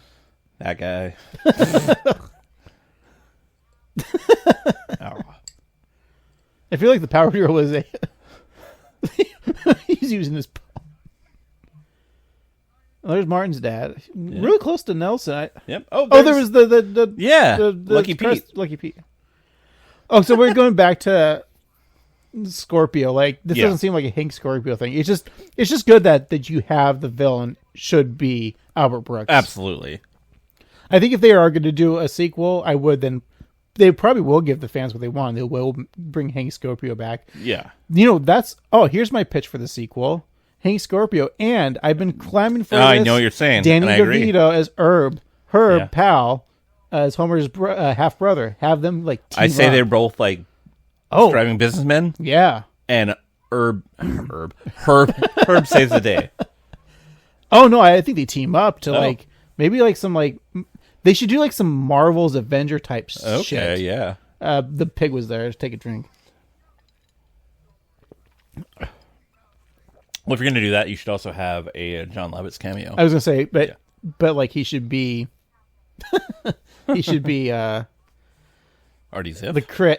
That guy. Oh. I feel like the Power Hero was a. He's using his. Oh, there's Martin's dad. Real close to Nelson. Yep. Oh, there was the Lucky Pete. Lucky Pete. Oh, so we're going back to Scorpio. Like this Yeah. doesn't seem like a Hank Scorpio thing. It's just good that you have the villain should be Albert Brooks. Absolutely. I think if they are going to do a sequel, I would then. They probably will give the fans what they want. They will bring Hank Scorpio back. Yeah. Here's my pitch for the sequel. Hank Scorpio, and I've been clamming for this. I know what you're saying, Danny and I agree. DeVito as Herb Yeah. Pal as Homer's half brother. Have them like team I say up. they're both like Oh, striving businessmen, yeah. and Herb saves the day. Oh no, I think they team up to Oh. like maybe like some like they should do like some Marvel's Avenger type Okay, shit. yeah. The pig was there. Just take a drink. Well, if you're going to do that, you should also have a John Lovitz cameo. I was gonna say, but like he should be he should be Artie Ziff.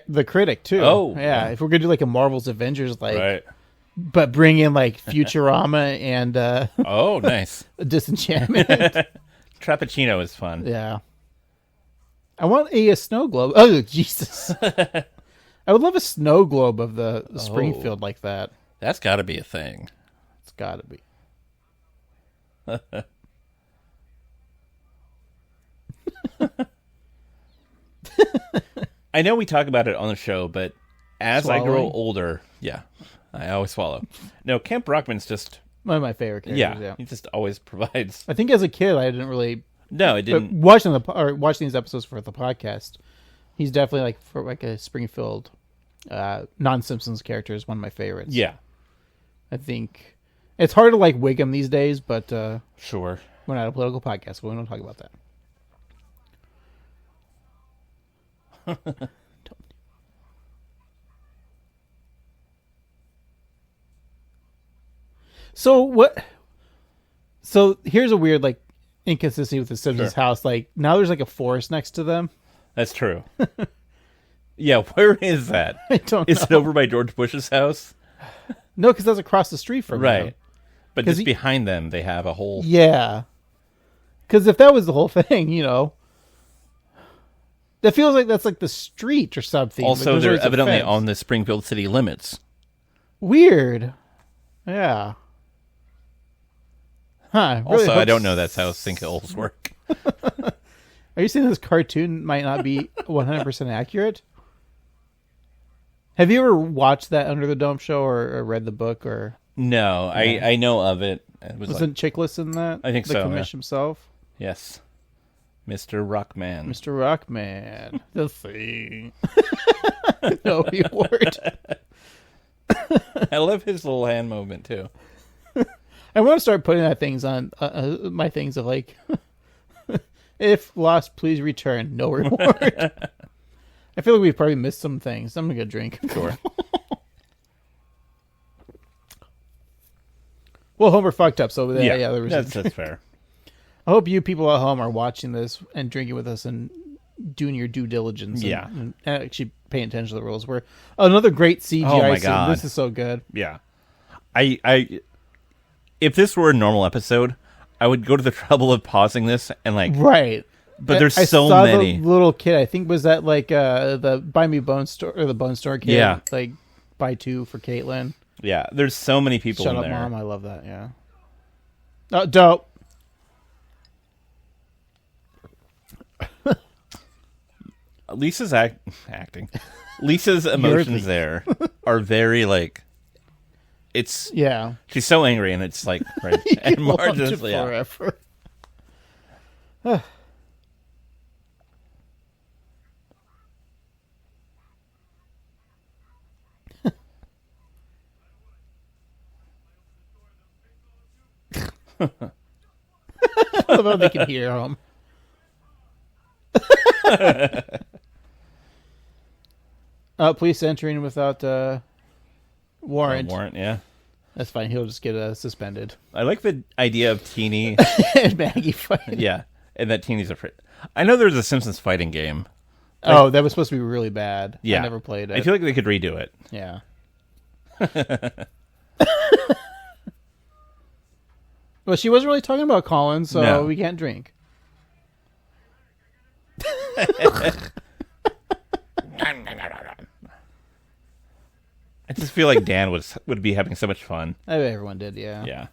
the critic too. Oh, yeah. yeah. If we're gonna do like a Marvel's Avengers like Right. but bring in like Futurama and Oh, nice. Disenchantment. Trappuccino is fun. Yeah. I want a snow globe. Oh, Jesus. I would love a snow globe of the Springfield like that. That's got to be a thing. It's got to be. I know we talk about it on the show, but as I grow Swallowing? older, yeah, I always swallow. No, Kemp Brockman's just, One of my favorite characters, yeah. he just always provides. I think as a kid, I didn't really... No, it But didn't. watching these episodes for the podcast, he's definitely like for like a Springfield non-Simpsons character is one of my favorites. Yeah. I think It's hard to like wig them these days, but Sure. we're not a political podcast, so we don't talk about that. So what? So here's a weird like inconsistency with the Simpsons house. Like now there's like a forest next to them. That's true. Yeah, where is that? I don't Is know. it over by George Bush's house? No, because that's across the street from them. Right. But just behind them, they have a whole... Yeah. Because if that was the whole thing, you know, that feels like that's like the street or something. Also, Like, they're there's a evidently fence. on the Springfield city limits. Weird. Yeah. Huh. Also, I don't know that's how sinkholes work. Are you saying this cartoon might not be 100% accurate? Have you ever watched that Under the Dome show or read the book? Or No, I know of it. It was wasn't Chickless in that? I think the so, commish himself? yes. Mr. Rockman. Mr. Rockman. The thing. No reward. I love his little hand movement, too. I want to start putting that things on my things of like, if lost, please return. No reward. I feel like we've probably missed some things. I'm going to go drink. Sure. Well, Homer fucked up, so yeah there was that's fair. I hope you people at home are watching this and drinking with us and doing your due diligence. Yeah. And actually paying attention to the rules. We're another great CGI Oh my scene. God. This is so good. Yeah. I if this were a normal episode, I would go to the trouble of pausing this and like Right. But there's I so saw many. The little kid, I think, was that like the Buy Me Bone Store or the Bone Store kid? Yeah. Like buy two for Caitlin. Yeah, there's so many people Shut in up, there. Mom. I love that. Yeah. Oh, dope. Lisa's acting. Lisa's emotions there are very like. It's Yeah. she's so angry and it's like right. And Loved Marge's it forever. I love how they can hear him. Police entering without warrant. Warrant, yeah. That's fine. He'll just get suspended. I like the idea of Teeny. And Maggie fighting. Yeah, and that Teeny's afraid. I know there's a Simpsons fighting game. Oh, that was supposed to be really bad. Yeah, I never played it. I feel like they could redo it. Yeah. Well, she wasn't really talking about Colin, so No. we can't drink. I just feel like Dan would be having so much fun. I bet everyone did, yeah. Yeah.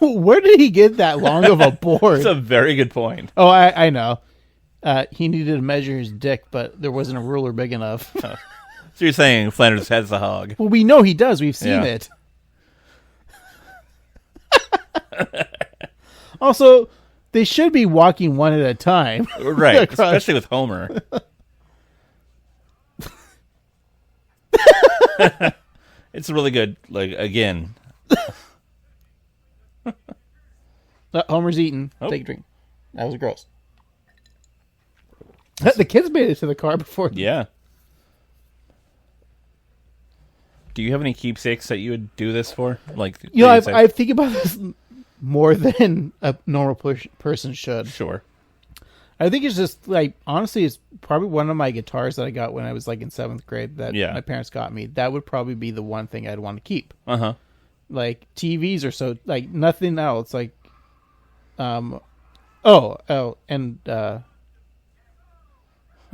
Where did he get that long of a board? That's a very good point. Oh, I know. He needed to measure his dick, but there wasn't a ruler big enough. So you're saying Flanders has the hog? Well, we know he does. We've seen Yeah. it. Also, they should be walking one at a time. Right, Across- especially with Homer. It's really good. Like, again. Homer's eating. Oh. Take a drink. That was gross. The kids made it to the car before. Yeah. Do you have any keepsakes that you would do this for? Like, You know, that you'd say- I think about this more than a normal person should. Sure. I think it's just like, honestly, it's probably one of my guitars that I got when I was like in 7th grade that Yeah. my parents got me. That would probably be the one thing I'd want to keep. Uh-huh. Like TVs are so like nothing else. Like, and yeah,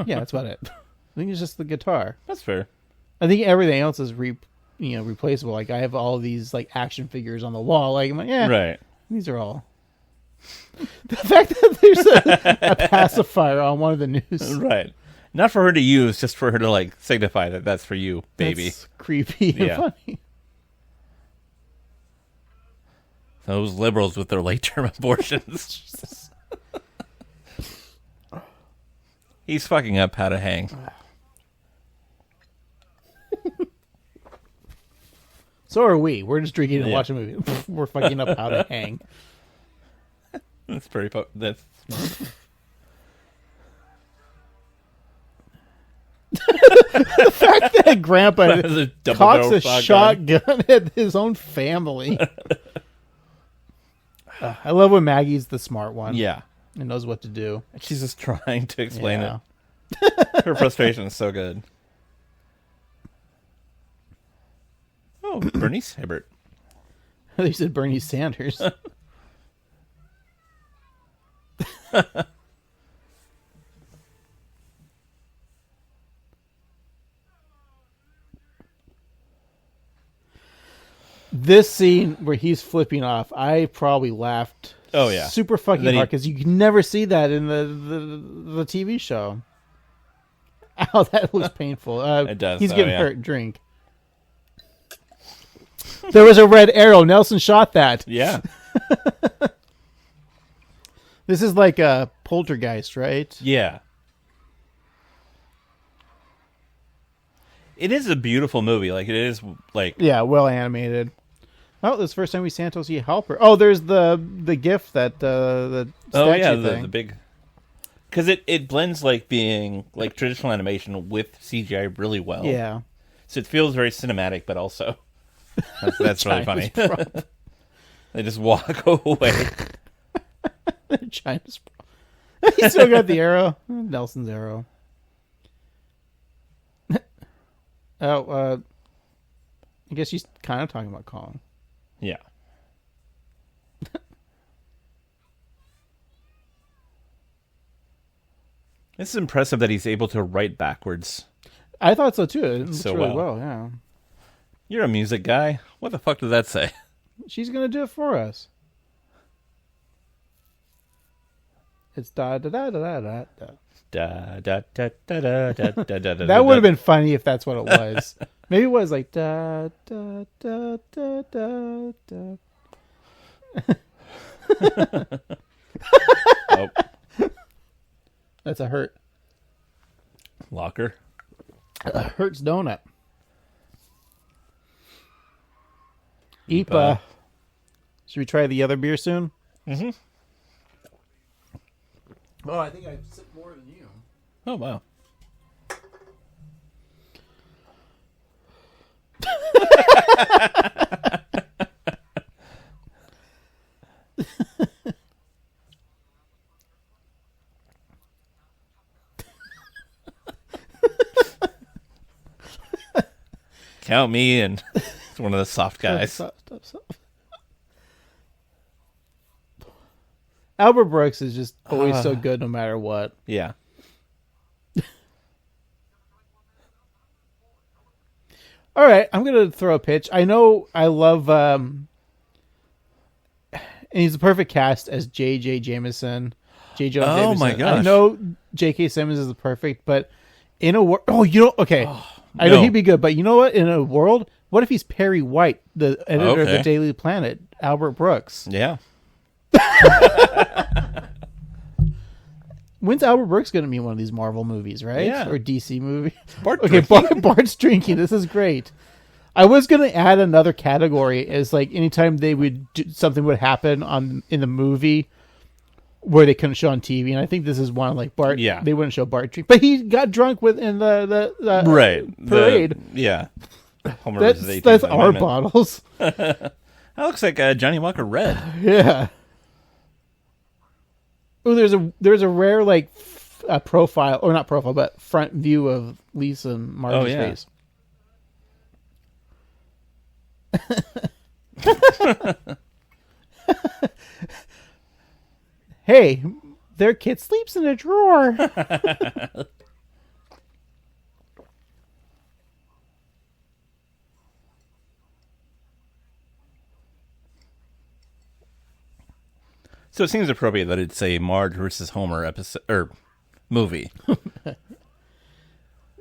that's about it. I think it's just the guitar. That's fair. I think everything else is replaceable. Like I have all these like action figures on the wall. Like I'm like, yeah, Right. these are all. The fact that there's a pacifier on one of the news, Right. Not for her to use, just for her to, like, signify that that's for you, baby. that's creepy and Yeah. funny. Those liberals with their late-term abortions. He's fucking up How to Hang. So are we. We're just drinking and watching a movie. We're fucking up How to Hang. That's pretty. That's smart. The fact that Grandpa cocks a shotgun at his own family. I love when Maggie's the smart one. Yeah. And knows what to do. She's just trying to explain it. Her frustration is so good. Oh, Bernice Hibbert. They said Bernie Sanders. This scene where he's flipping off, I probably laughed. Oh yeah, super fucking hard because you can never see that in the TV show. Ow, that looks painful. It does. He's getting hurt. Drink. There was a red arrow. Nelson shot that. Yeah. This is like a Poltergeist, right? Yeah. It is a beautiful movie. Like, it is, like... Yeah, well animated. Oh, this is the first time we Santos see Helper. Oh, there's the gift that the statue thing. The big... Because it blends, like, being, like, traditional animation with CGI really well. Yeah. So it feels very cinematic, but also... That's really funny. They just walk away. China's He still got the arrow. Nelson's arrow. I guess she's kind of talking about Kong. Yeah. This is impressive that he's able to write backwards. I thought so too. It looks so really well, yeah. You're a music guy. What the fuck does that say? She's gonna do it for us. It's da da da da da da. Da da da da da da da da. That would have been funny if that's what it was. Maybe it was like da da da da da da. Oh. That's a hurt. Locker. Hurts donut. Ipa. Should we try the other beer soon? Mm-hmm. Oh, I think I sipped more than you. Oh, wow. Count me in. It's one of the soft guys. Stop. Albert Brooks is just always so good no matter what. Yeah. All right, I'm going to throw a pitch. I know I love... and he's the perfect cast as J.J. Jameson. J. Jonah Jameson. My gosh. I know J.K. Simmons is the perfect, but in a world... Oh, you know... Okay. I know he'd be good, but you know what? In a world... What if he's Perry White, the editor of the Daily Planet, Albert Brooks? Yeah. When's Albert Brooks going to be in one of these Marvel movies, right? Yeah. Or DC movie? Bart's drinking. This is great. I was going to add another category as like anytime they would something would happen in the movie where they couldn't show on TV, and I think this is one like Bart. Yeah. They wouldn't show Bart drink, but he got drunk in the parade. Yeah. That's our bottles. That looks like Johnny Walker Red. Yeah. Oh, there's a rare like profile, or not profile, but front view of Lisa and Marty's face. Hey, their kid sleeps in a drawer. So it seems appropriate that it's a Marge versus Homer episode or movie.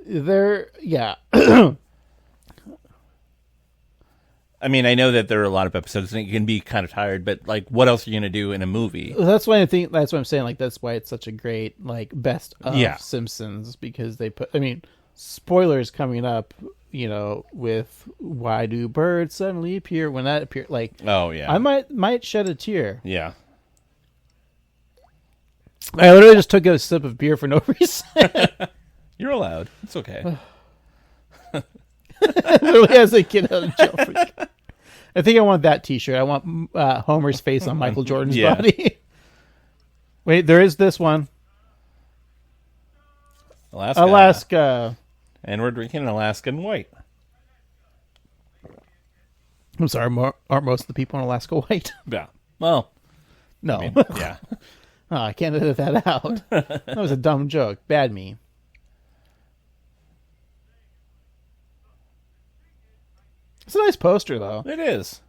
Yeah. I mean, I know that there are a lot of episodes and you can be kind of tired, but like, what else are you going to do in a movie? That's why I think that's what I'm saying. Like, that's why it's such a great like best of Yeah. Simpsons, because they put. I mean, spoilers coming up. With why do birds suddenly appear when that appeared? Like, Oh yeah, I might shed a tear. yeah. I literally just took a sip of beer for no reason. You're allowed. It's okay. Literally as a kid out of jail. I think I want that T-shirt. I want Homer's face on Michael Jordan's Yeah. body. Wait, there is this one. Alaska. And we're drinking an Alaskan white. I'm sorry, aren't most of the people in Alaska white? Yeah. Well, No. I mean, yeah. Oh, I can't edit that out. That was a dumb joke. Bad me. It's a nice poster, though. It is.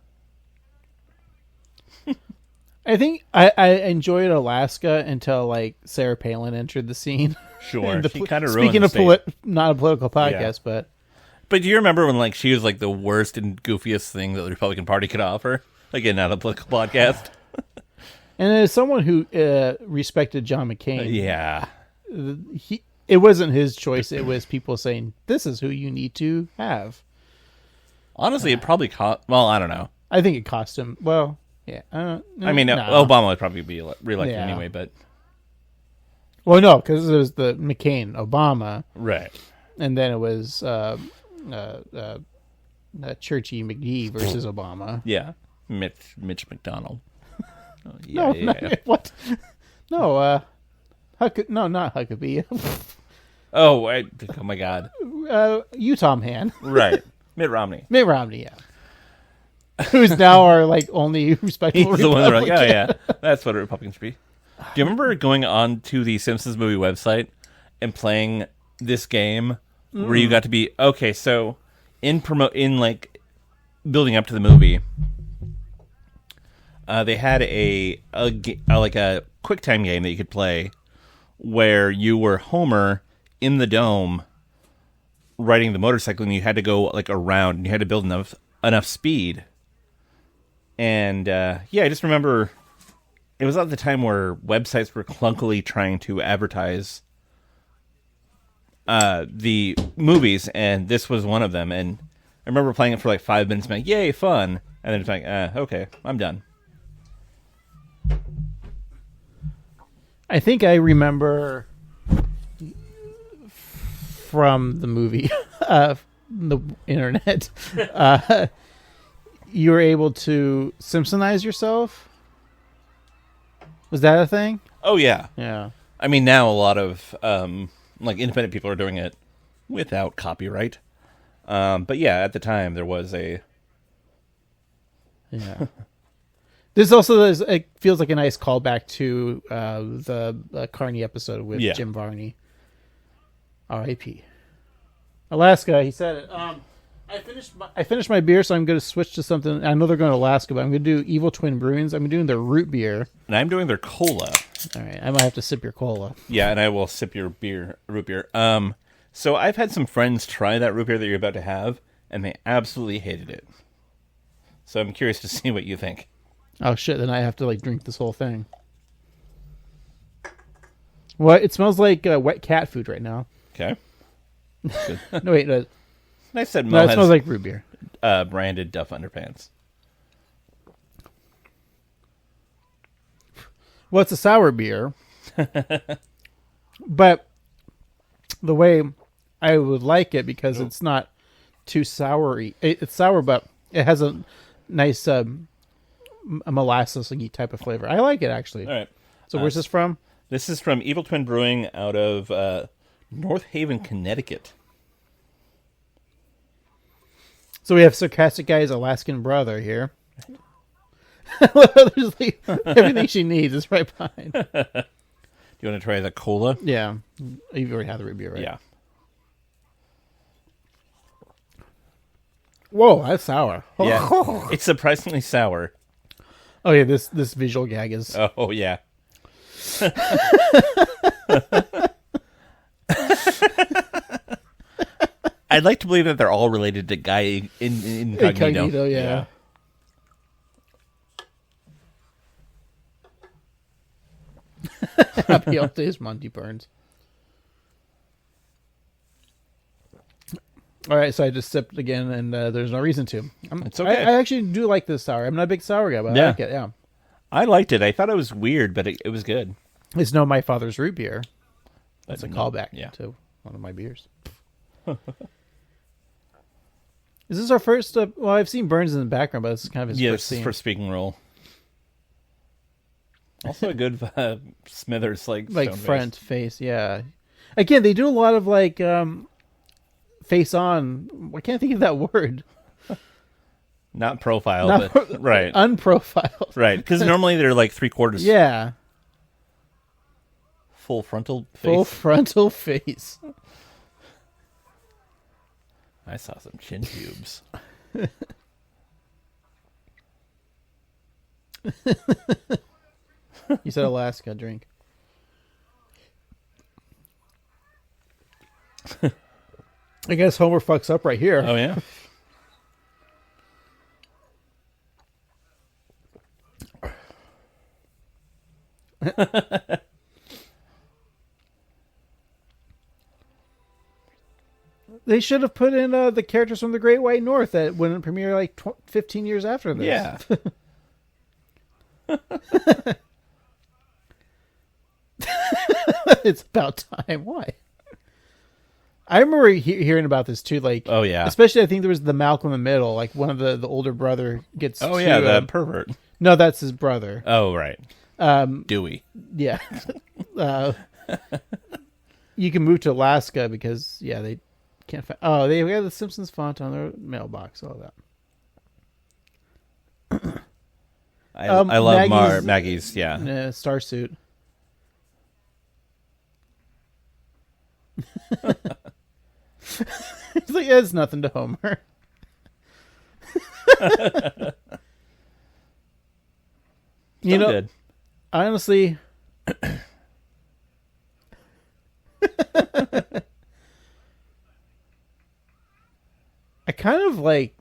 I think I enjoyed Alaska until like Sarah Palin entered the scene. Sure. She kind of ruined Speaking the of state. not a political podcast, but But do you remember when like she was like the worst and goofiest thing that the Republican Party could offer? Again, not a political podcast. and as someone who respected John McCain, Yeah. it wasn't his choice. It was people saying, "This is who you need to have." Honestly, it probably cost. Well, I don't know. I think it cost him. Well, yeah. I mean, no. Obama would probably be reelected Yeah. anyway, but Well, no, because it was the McCain Obama, right. and then it was Churchy McGee versus Obama. Yeah. Mitch McDonald. Oh, No, yeah. not, what? No, not Huckabee. Oh my God. Utah man, Right. Mitt Romney. Mitt Romney, yeah, who's now our like only respectable. He's the one that like, oh Republican. yeah, that's what Republicans be. Do you remember going on to the Simpsons Movie website and playing this game where you got to be okay? So in like building up to the movie, they had a QuickTime game that you could play where you were Homer in the dome riding the motorcycle, and you had to go like around, and you had to build enough speed. And I just remember it was at the time where websites were clunkily trying to advertise the movies, and this was one of them. And I remember playing it for like 5 minutes, and like, yay, fun! And then it's like, okay, I'm done. I think I remember from the movie, the internet, you were able to Simpsonize yourself. Was that a thing? Oh yeah. Yeah. I mean, now a lot of like independent people are doing it without copyright. But yeah, at the time there was a. Yeah. This also it feels like a nice callback to the Carney episode with Jim Varney. R.I.P. Alaska. He said it. I finished my beer, so I'm going to switch to something. I know they're going to Alaska, but I'm going to do Evil Twin Brewings. I'm doing their root beer. And I'm doing their cola. All right, I might have to sip your cola. Yeah, and I will sip your root beer. So I've had some friends try that root beer that you're about to have, and they absolutely hated it. So I'm curious to see what you think. Oh shit! Then I have to like drink this whole thing. Well, it smells like wet cat food right now. Okay. Good. No wait, I said no, Mel it has smells like root beer. branded Duff underpants. Well, it's a sour beer, but the way I would like it, because it's not too soury. It's sour, but it has a nice a molasses-y type of flavor. I like it actually. All right. So where's this from? This is from Evil Twin Brewing out of North Haven, Connecticut. So we have Sarcastic Guy's Alaskan brother here. There's like, everything she needs is right behind. Do you want to try the cola? Yeah. You've already had the root beer, right? Yeah. Whoa, that's sour. Yeah. It's surprisingly sour. Oh yeah, this visual gag is. Oh yeah. I'd like to believe that they're all related to Guy Incognito. Incognito, yeah. Happy old days, Monty Burns. All right, so I just sipped again, and there's no reason to. It's okay. I actually do like this sour. I'm not a big sour guy, but I like it, yeah. I liked it. I thought it was weird, but it was good. It's no My Father's Root Beer. That's a callback to one of my beers. Is this our first... well, I've seen Burns in the background, but this is kind of his first scene. For speaking role. Also a good Smithers, like front face, yeah. Again, they do a lot of, like... face on. I can't think of that word. Not profile, but right. Unprofiled. Right, because normally they're like 3/4. Yeah. Full frontal face. Full frontal face. I saw some chin pubes. You said Alaska drink. I guess Homer fucks up right here. Oh, yeah? They should have put in the characters from the Great White North that wouldn't premiere like 15 years after this. Yeah. It's about time. Why? I remember hearing about this too. Like, oh yeah, especially I think there was the Malcolm in the Middle. Like one of the older brother gets. The pervert. No, that's his brother. Oh right. Dewey. Yeah. You can move to Alaska because they can't find. Oh, they have the Simpsons font on their mailbox. All that. I love Maggie's starsuit. He's like, it's nothing to Homer. You know, good. Honestly, I kind of like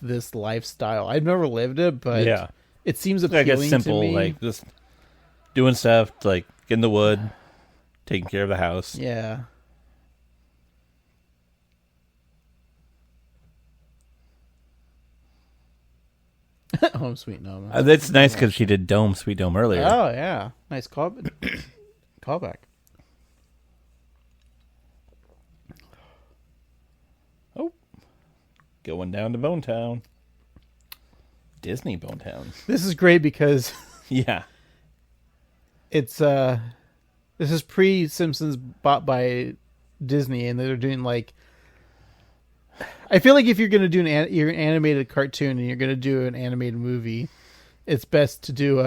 this lifestyle. I've never lived it, but it seems appealing like a simple, to me. like just doing stuff, like getting the wood, taking care of the house. Yeah. Home Sweet Home. That's nice because she did Dome Sweet Dome earlier. Oh yeah, nice callback. Oh, going down to Bonetown, Disney Bonetown. This is great because it's this is pre-Simpsons bought by Disney, and they're doing like. I feel like if you're going to do an animated cartoon and you're going to do an animated movie, it's best to do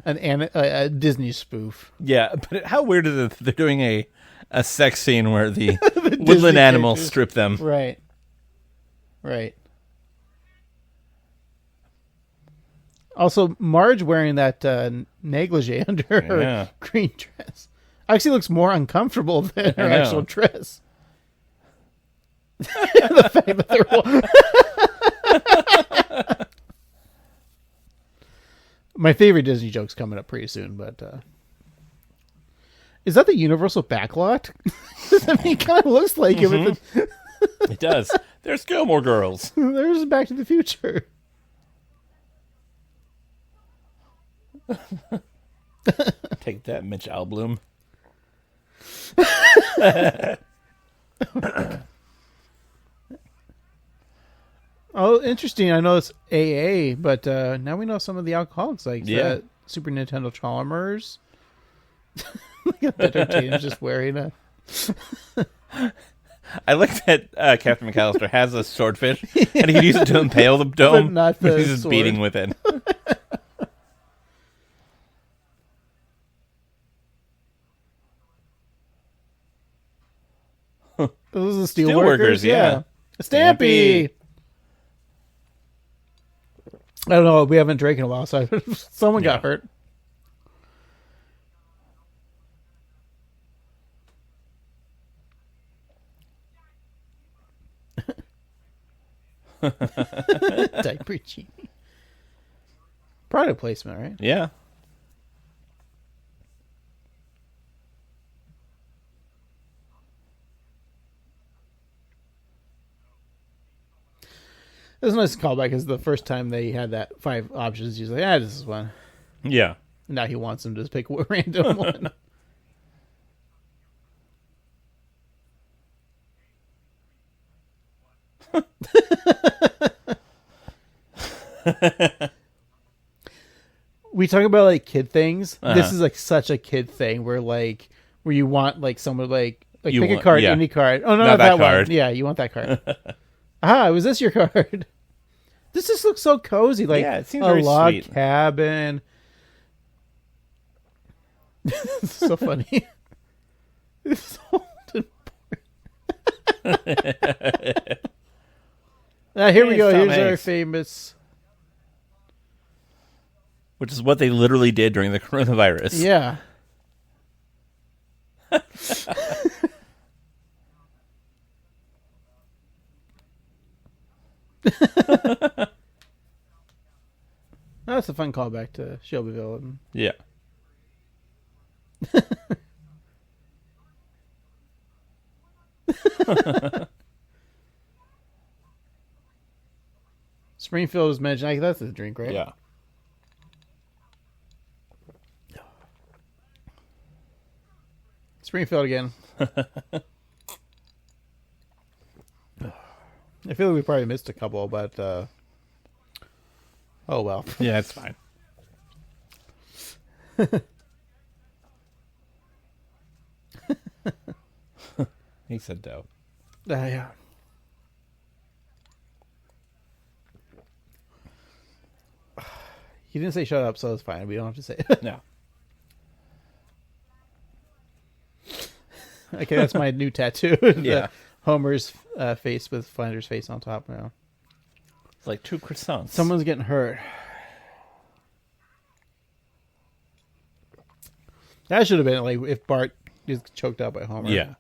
a Disney spoof. Yeah, but how weird is it that they're doing a sex scene where the woodland animals strip them? Right. Also, Marge wearing that negligee under her green dress actually looks more uncomfortable than her actual dress. The fact that they're my favorite Disney joke's coming up pretty soon, but is that the Universal backlot? I mean, it kind of looks like it. With It does. There's Gilmore Girls. There's Back to the Future. Take that, Mitch Albloom. Oh, interesting. I know it's AA, but now we know some of the alcoholics, like Super Nintendo Chalmers. Entertainers just wearing a... I like that Captain McAllister has a swordfish, and he can use it to impale the dome, but not the he's just sword. beating with it. Those are the Steelworkers, yeah. Stampy! I don't know. We haven't drank in a while, so someone got hurt. Diaper genie. Product placement, right? Yeah. It was a nice callback because the first time they had that 5 options, he's like, this is one. Yeah. Now he wants him to just pick a random one. We talk about like kid things. This is like such a kid thing where you want like someone like pick a card, any card. Oh no, not that card. One. Yeah, you want that card. Was this your card? This just looks so cozy, like it seems a very log sweet. cabin. This is so funny. It's so here we go. Here's our famous. Which is what they literally did during the coronavirus. Yeah. That's a fun callback to Shelbyville. Yeah. Springfield was mentioned. That's a drink, right? Yeah. Springfield again. I feel like we probably missed a couple, but oh well. Yeah, it's fine. He said dope. Yeah. He didn't say shut up, so it's fine. We don't have to say it. No. Okay, that's my new tattoo. Yeah. Homer's face with Flanders' face on top now. It's like 2 croissants. Someone's getting hurt. That should have been like if Bart is choked out by Homer. Yeah.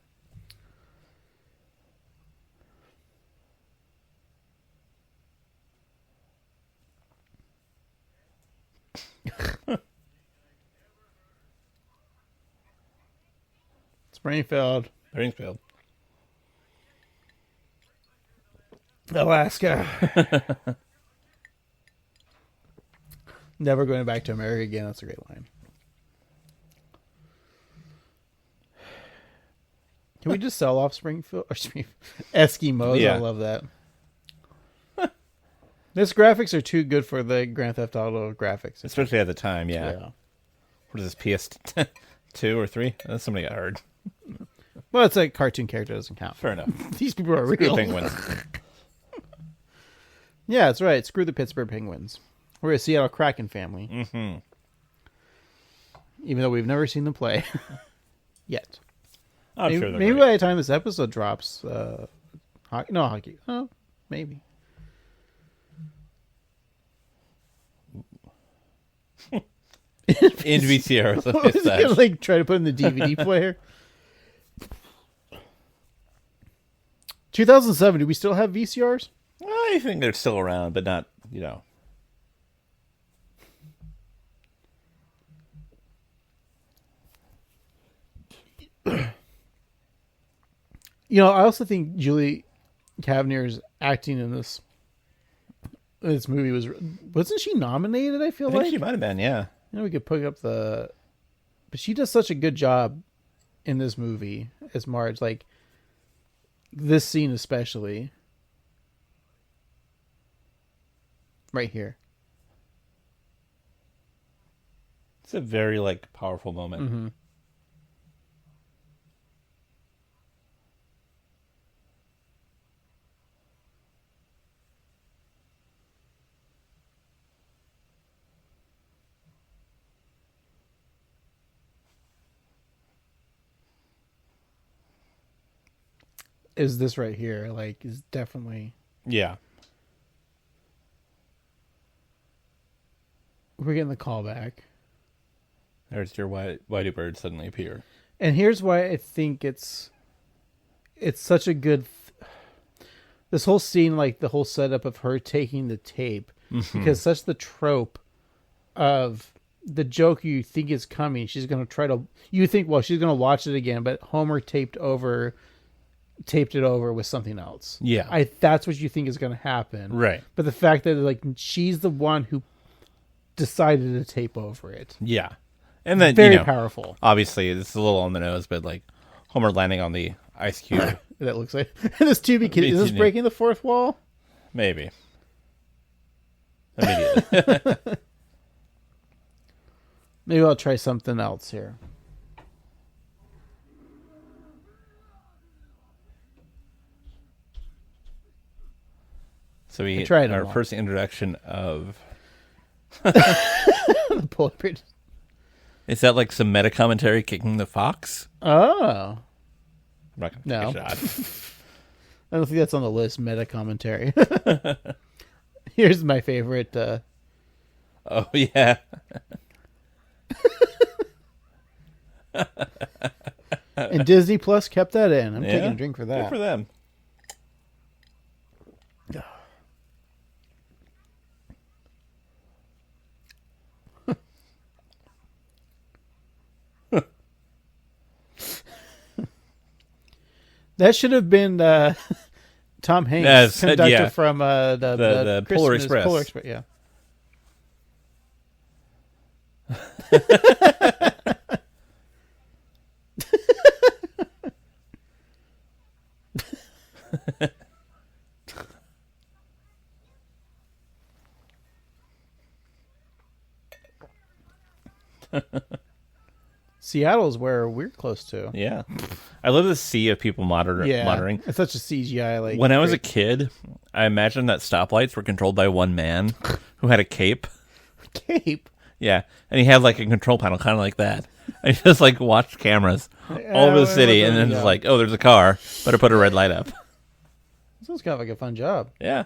Springfield. Springfield. Alaska. Never going back to America again. That's a great line. Can we just sell off Springfield? Or Eskimos? Yeah. I love that. This graphics are too good for the Grand Theft Auto graphics. Especially at the time, yeah. What is this, PS2 or 3? Somebody got hurt. Well, it's a cartoon character. Doesn't count. Fair enough. These people are Screw real. penguins. Yeah, that's right. Screw the Pittsburgh Penguins. We're a Seattle Kraken family. Mm-hmm. Even though we've never seen them play. Yet. I'm sure Maybe by the time this episode drops, hockey. Oh, maybe. In VCR. I was gonna like try to put in the DVD player. 2007. Do we still have VCRs? I think they're still around, but not, I also think Julie Kavanaugh's acting in this movie wasn't she nominated? I feel like she might have been, yeah. we could pick up but she does such a good job in this movie as Marge. Like this scene especially, right here. It's a very powerful moment. Mm-hmm. Is this right here? Is definitely. Yeah. We're getting the call back. There's your whitey bird suddenly appear. And here's why I think it's such a good. this whole scene, like the whole setup of her taking the tape, because such the trope of the joke you think is coming. She's going to try to, you think, well, she's going to watch it again, but Homer taped it over with something else. Yeah. That's what you think is going to happen. Right. But the fact that like she's the one who decided to tape over it. Yeah. And then, very powerful. Obviously, it's a little on the nose, but like Homer landing on the ice cube. That looks like this tubey kid. Is this breaking the fourth wall? Maybe. Immediately. Maybe I'll try something else here. So we had our first introduction of the polar bear. Is that like some meta commentary kicking the fox? Oh. I'm not going to take a shot. I don't think that's on the list, meta commentary. Here's my favorite. Oh, yeah. And Disney Plus kept that in. I'm taking a drink for that. Good for them. That should have been Tom Hanks, conductor from the Polar Express. Polar Express, yeah. Seattle's where we're close to. Yeah. I love the sea of people monitoring. It's such a CGI. Like when I was a kid, I imagined that stoplights were controlled by one man who had a cape. Cape? Yeah. And he had like a control panel kind of like that. And he just like watched cameras all over the city and then just like, oh, there's a car. Better put a red light up. Sounds kind of like a fun job. Yeah.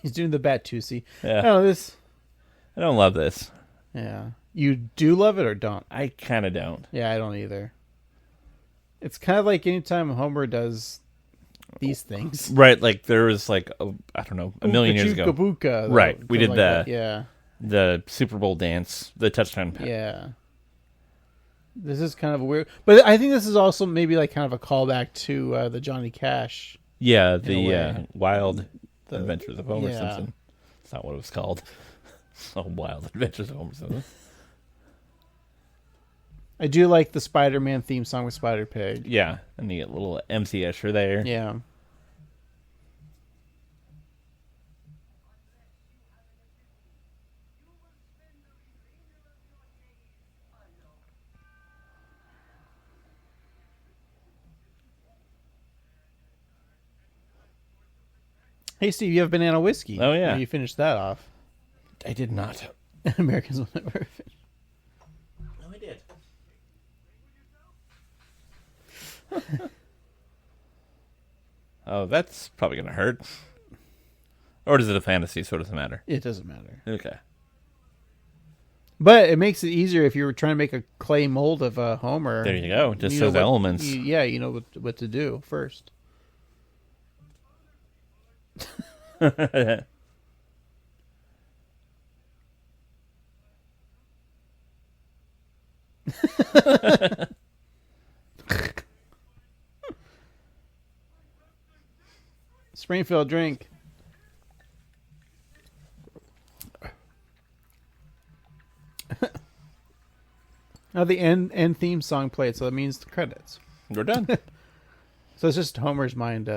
He's doing the Bat-Tusi. Yeah. I don't love this. Yeah. You do love it or don't? I kind of don't. Yeah, I don't either. It's kind of like anytime Homer does these things. Right, like there was like, I don't know, a million years ago. Buka, right, we did like the Super Bowl dance, the touchdown pass. Yeah. This is kind of a weird... But I think this is also maybe like kind of a callback to the Johnny Cash. Yeah, the Wild Adventures of Homer Simpson. That's not what it was called. Oh, Wild Adventures of Homer Simpson. I do like the Spider-Man theme song with Spider-Pig. Yeah, and the little MC Escher there. Yeah. Hey, Steve, you have banana whiskey. Oh, yeah. You finished that off. I did not. Americans will never finish. No, I did. Oh, that's probably going to hurt. Or is it a fantasy, so it doesn't matter? It doesn't matter. Okay. But it makes it easier if you were trying to make a clay mold of a Homer. There you go. Just those elements. You know what to do first. Springfield drink. Now the end theme song played, so that means the credits. We're done. So it's just Homer's mind.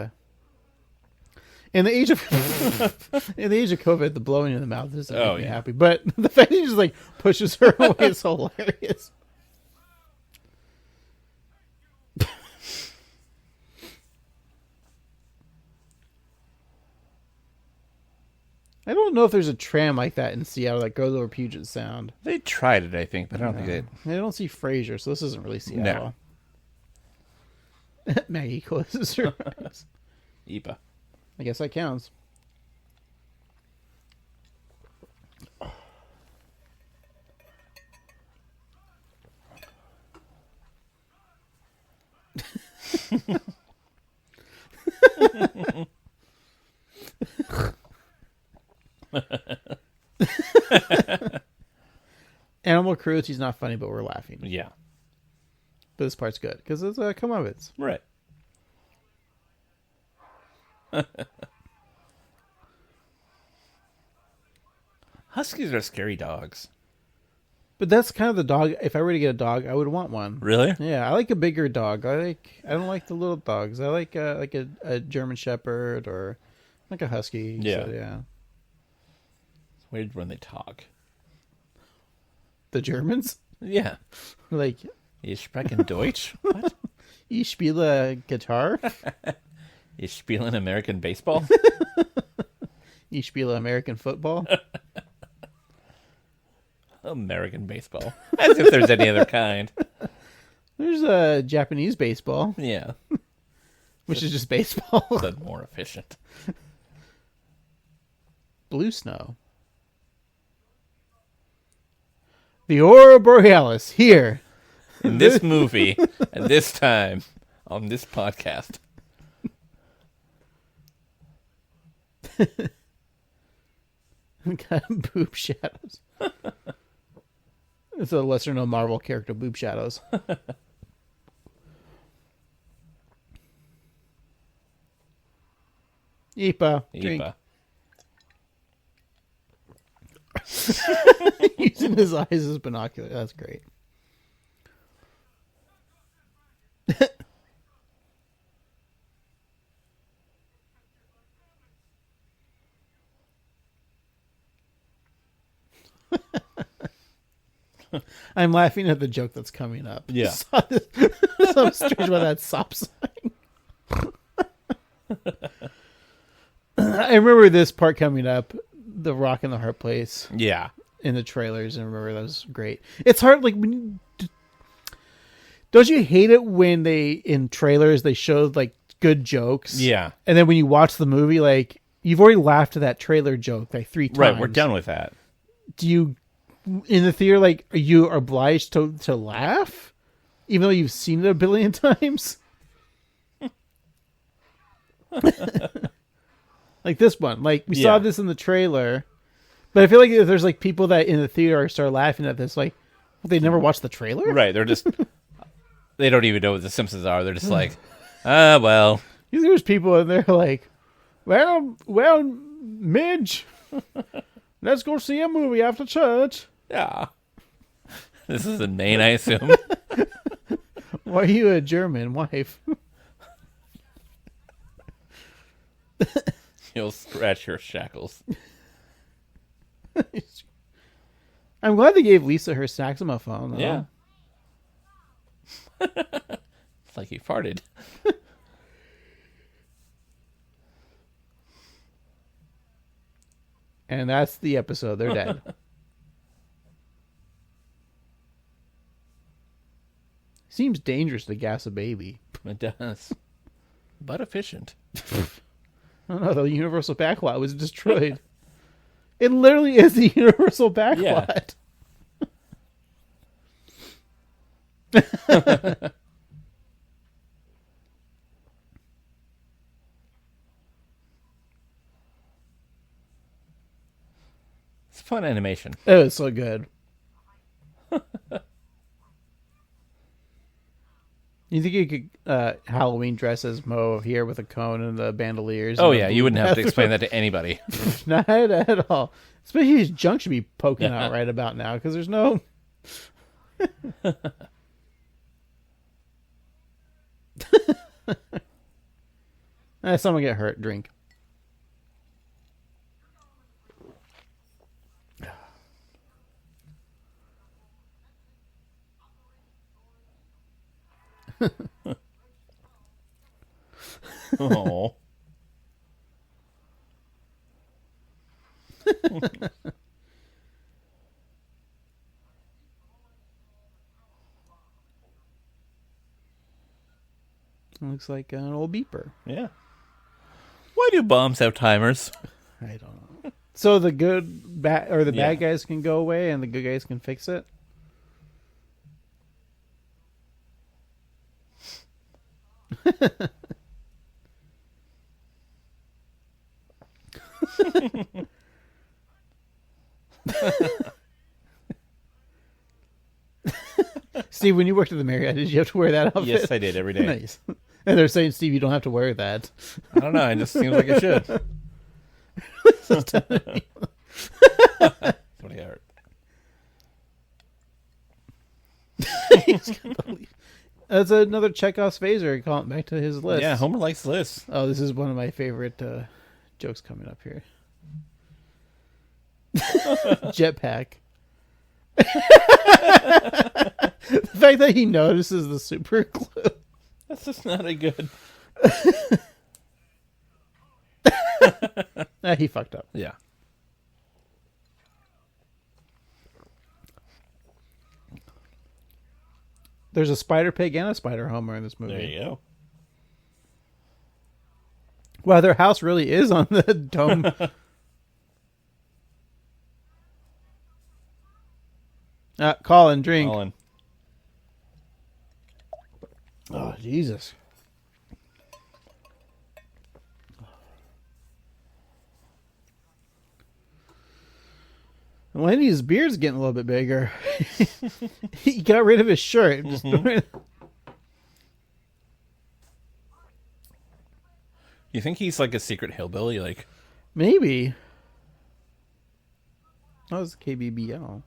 In the age of COVID, the blowing in the mouth doesn't make me happy. But the fact that he just like pushes her away is hilarious. I don't know if there's a tram like that in Seattle that goes over Puget Sound. They tried it, I think, but I don't think they don't see Frasier, so this isn't really Seattle. Maggie closes her eyes. Ipa. I guess that counts. Animal cruelty is not funny, but we're laughing. Yeah. But this part's good because it's comeuppance. Right. Huskies are scary dogs. But that's kind of the dog. If I were to get a dog, I would want one. Really? Yeah, I like a bigger dog. I don't like the little dogs. I like a German Shepherd or like a Husky. Yeah. So, yeah. It's weird when they talk. The Germans? Yeah. Like, You sprechen Deutsch? What? you spiele guitar? You spielen American baseball? You spiele American football? American baseball. As if there's any other kind. There's Japanese baseball, Yeah. which is just baseball. But more efficient. Blue snow. The Aurora Borealis, here. In this movie, at this time, on this podcast. Got boob shadows. It's a lesser known Marvel character, boob shadows. Ipa. Drink. Ipa. Using his eyes as binoculars. That's great. I'm laughing at the joke that's coming up. Yeah. So strange about that stop sign. I remember this part coming up, the Rock in the Hard Place. Yeah. In the trailers, and remember that was great. It's hard, like when don't you hate it when they in trailers they showed like good jokes? Yeah. And then when you watch the movie, like you've already laughed at that trailer joke like 3 times. Right, we're done with that. Do you in the theater like are you obliged to laugh? Even though you've seen it a billion times? Like this one. Like we saw this in the trailer. But I feel like if there's like people that in the theater start laughing at this, like they never watched the trailer. Right, they're just they don't even know what the Simpsons are. They're just like, well. There's people in there like, well, Midge, let's go see a movie after church. Yeah. This is in Maine, I assume. Why are you a German wife? You'll scratch your shackles. I'm glad they gave Lisa her saxophone. Though. Yeah. It's like he farted. And that's the episode. They're dead. Seems dangerous to gas a baby. It does. But efficient. I don't know. The universal backlot was destroyed. It literally is the universal backlot. Yeah. It's fun animation. It was so good. You think you could Halloween dress as Mo here with a cone and the bandoliers? Oh, yeah. You wouldn't have to explain that to anybody. Not at all. Especially his junk should be poking out right about now because there's no... Someone get hurt. Drink. Oh. Looks like an old beeper. Yeah. Why do bombs have timers? I don't know. So the bad guys can go away and the good guys can fix it? Steve, when you worked at the Marriott, did you have to wear that outfit? Yes, I did every day. Nice. And they're saying, Steve, you don't have to wear that. I don't know. It just seems like I should. That's what I heard. That's another Chekhov's phaser. Calling back to his list. Yeah, Homer likes lists. Oh, this is one of my favorite jokes coming up here. Jetpack. The fact that he notices the super glue. That's just not a good. He fucked up. Yeah. There's a Spider Pig and a Spider Homer in this movie. There you go. Wow, their house really is on the dome. Colin, drink. Colin. Oh, Jesus. Lenny's beard's getting a little bit bigger. He got rid of his shirt. You think he's like a secret hillbilly? Like maybe. That was KBBL.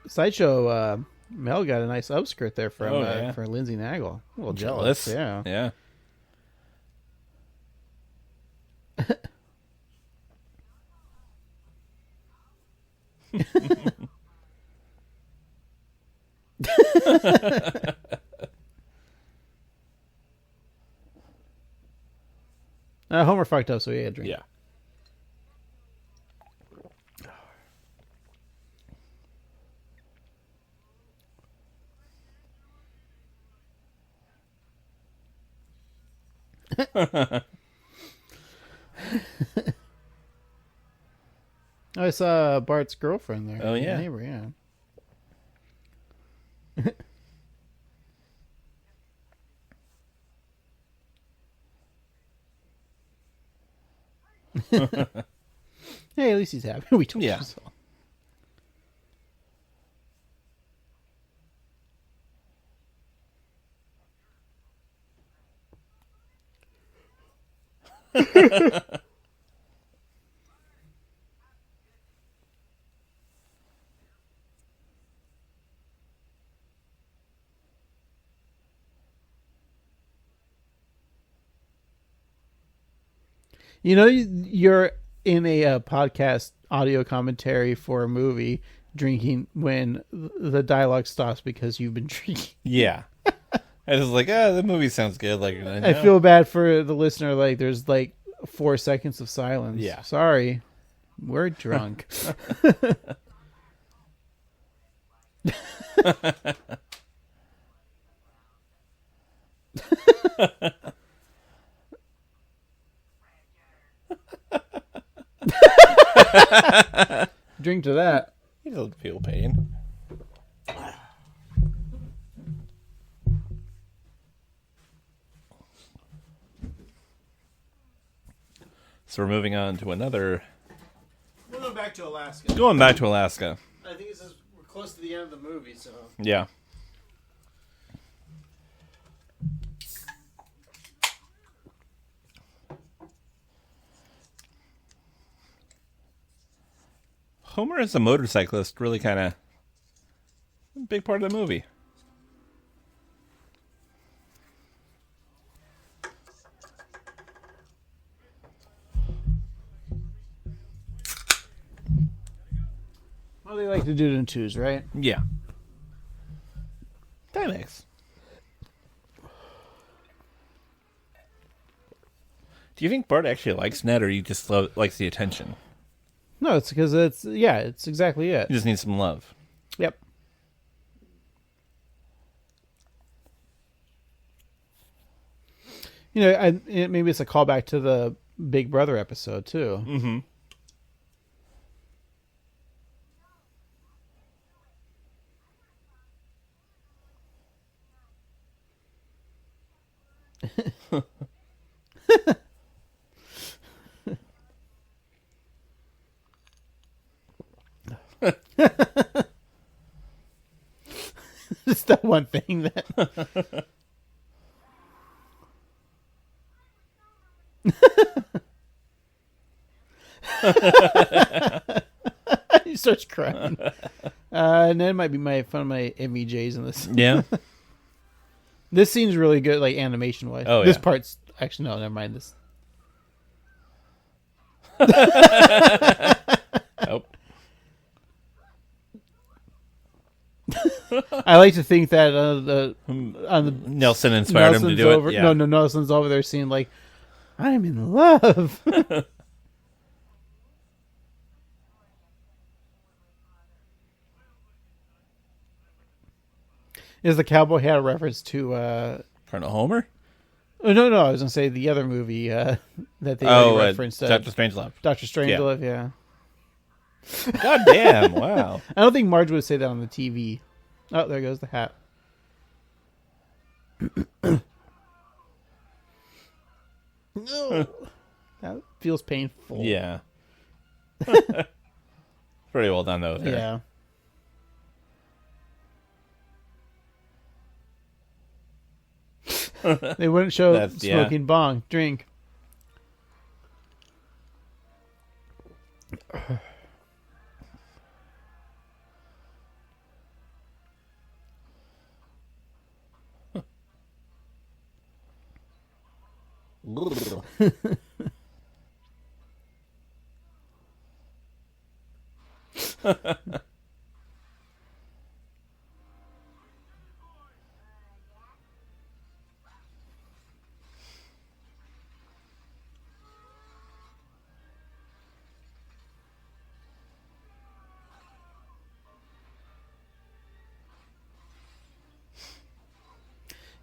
Sideshow Mel got a nice upskirt there from for Lindsay Nagel. A little jealous. Yeah. Yeah. Homer fucked up, so he had a drink. Yeah. I saw Bart's girlfriend there. Oh, yeah. Neighbor, yeah. Hey, at least he's happy. We told Yeah. you so. You know, you're in a podcast audio commentary for a movie drinking when the dialogue stops because you've been drinking. Yeah. I was like, the movie sounds good. Like, I feel bad for the listener. Like, there's like 4 seconds of silence. Yeah. Sorry. We're drunk. Drink to that. You don't feel pain. So we're moving on to another. We're going back to Alaska. Going back to Alaska. I think we're close to the end of the movie, so. Yeah. Homer as a motorcyclist really kind of a big part of the movie. Well, they like to do it in twos, right? Yeah. Betamax. Do you think Bart actually likes Ned, or he just likes the attention? No, it's because it's exactly it. He just needs some love. Yep. You know, maybe it's a callback to the Big Brother episode too. Mm-hmm. Just that one thing that. He starts crying. And then it might be my MVJs in this. Yeah. This scene's really good, like animation wise. Oh, this yeah. part's actually no, never mind this. Oh. I like to think that on the Nelson inspired him to do over, it. Yeah. No, Nelson's over there seeing like, I'm in love. Is the cowboy hat a reference to Colonel Homer? Oh, no, I was gonna say the other movie that they already referenced. Dr. Strangelove. Dr. Strangelove, yeah. God damn! Wow. I don't think Marge would say that on the TV. Oh, there goes the hat. No, that feels painful. Yeah. Pretty well done though. There. Yeah. They wouldn't show smoking bong drink.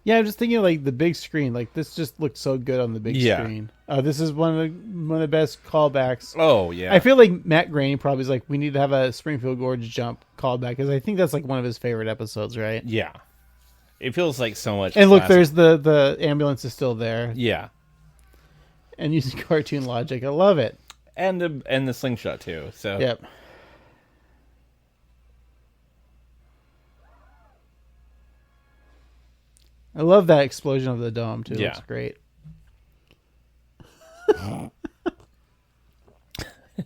Yeah, I'm just thinking like the big screen. Like this just looked so good on the big screen. This is one of the best callbacks. Oh yeah. I feel like Matt Groening probably is like, we need to have a Springfield Gorge jump callback because I think that's like one of his favorite episodes, right? Yeah. It feels like so much. And look, classic. there's the ambulance is still there. Yeah. And using cartoon logic, I love it. And the slingshot too. So Yep. I love that explosion of the dome too. Yeah. It's great.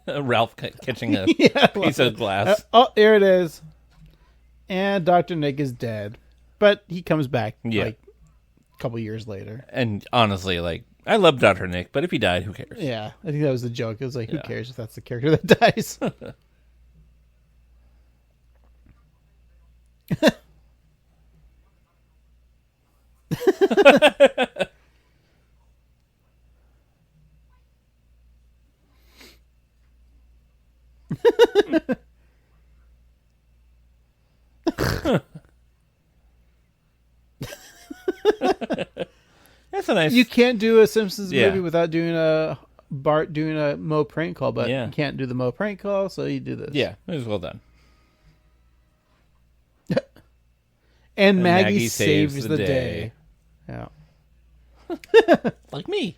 Ralph catching a Yeah, piece of glass. Oh, there it is. And Dr. Nick is dead. But he comes back like a couple years later. And honestly, like, I love Dr. Nick, but if he died, who cares? Yeah, I think that was the joke. It was like, who cares if that's the character that dies? That's a nice. You can't do a Simpsons movie without doing Bart doing a Moe prank call, but you can't do the Moe prank call, so you do this. Yeah, it was well done. And Maggie saves the day. Yeah. Like me.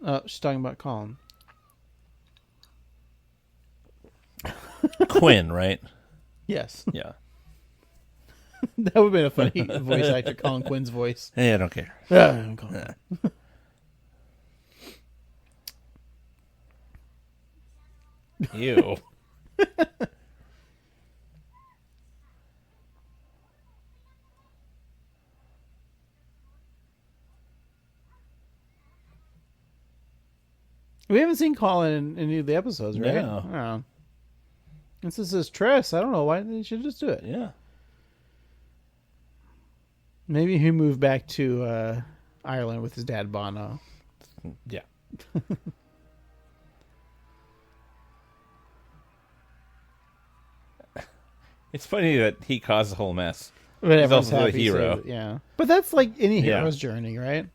Oh, she's talking about Colin. Quinn, right? Yes. Yeah. That would have been a funny voice actor, Colin Quinn's voice. Hey, I don't care. Yeah. Ew. We haven't seen Colin in any of the episodes, right? No. Oh. This is his Tress. I don't know why they should just do it. Yeah. Maybe he moved back to Ireland with his dad, Bono. Yeah. It's funny that he caused the whole mess. But He's everyone's also the happy, hero. so, yeah. But that's like any hero's journey, right?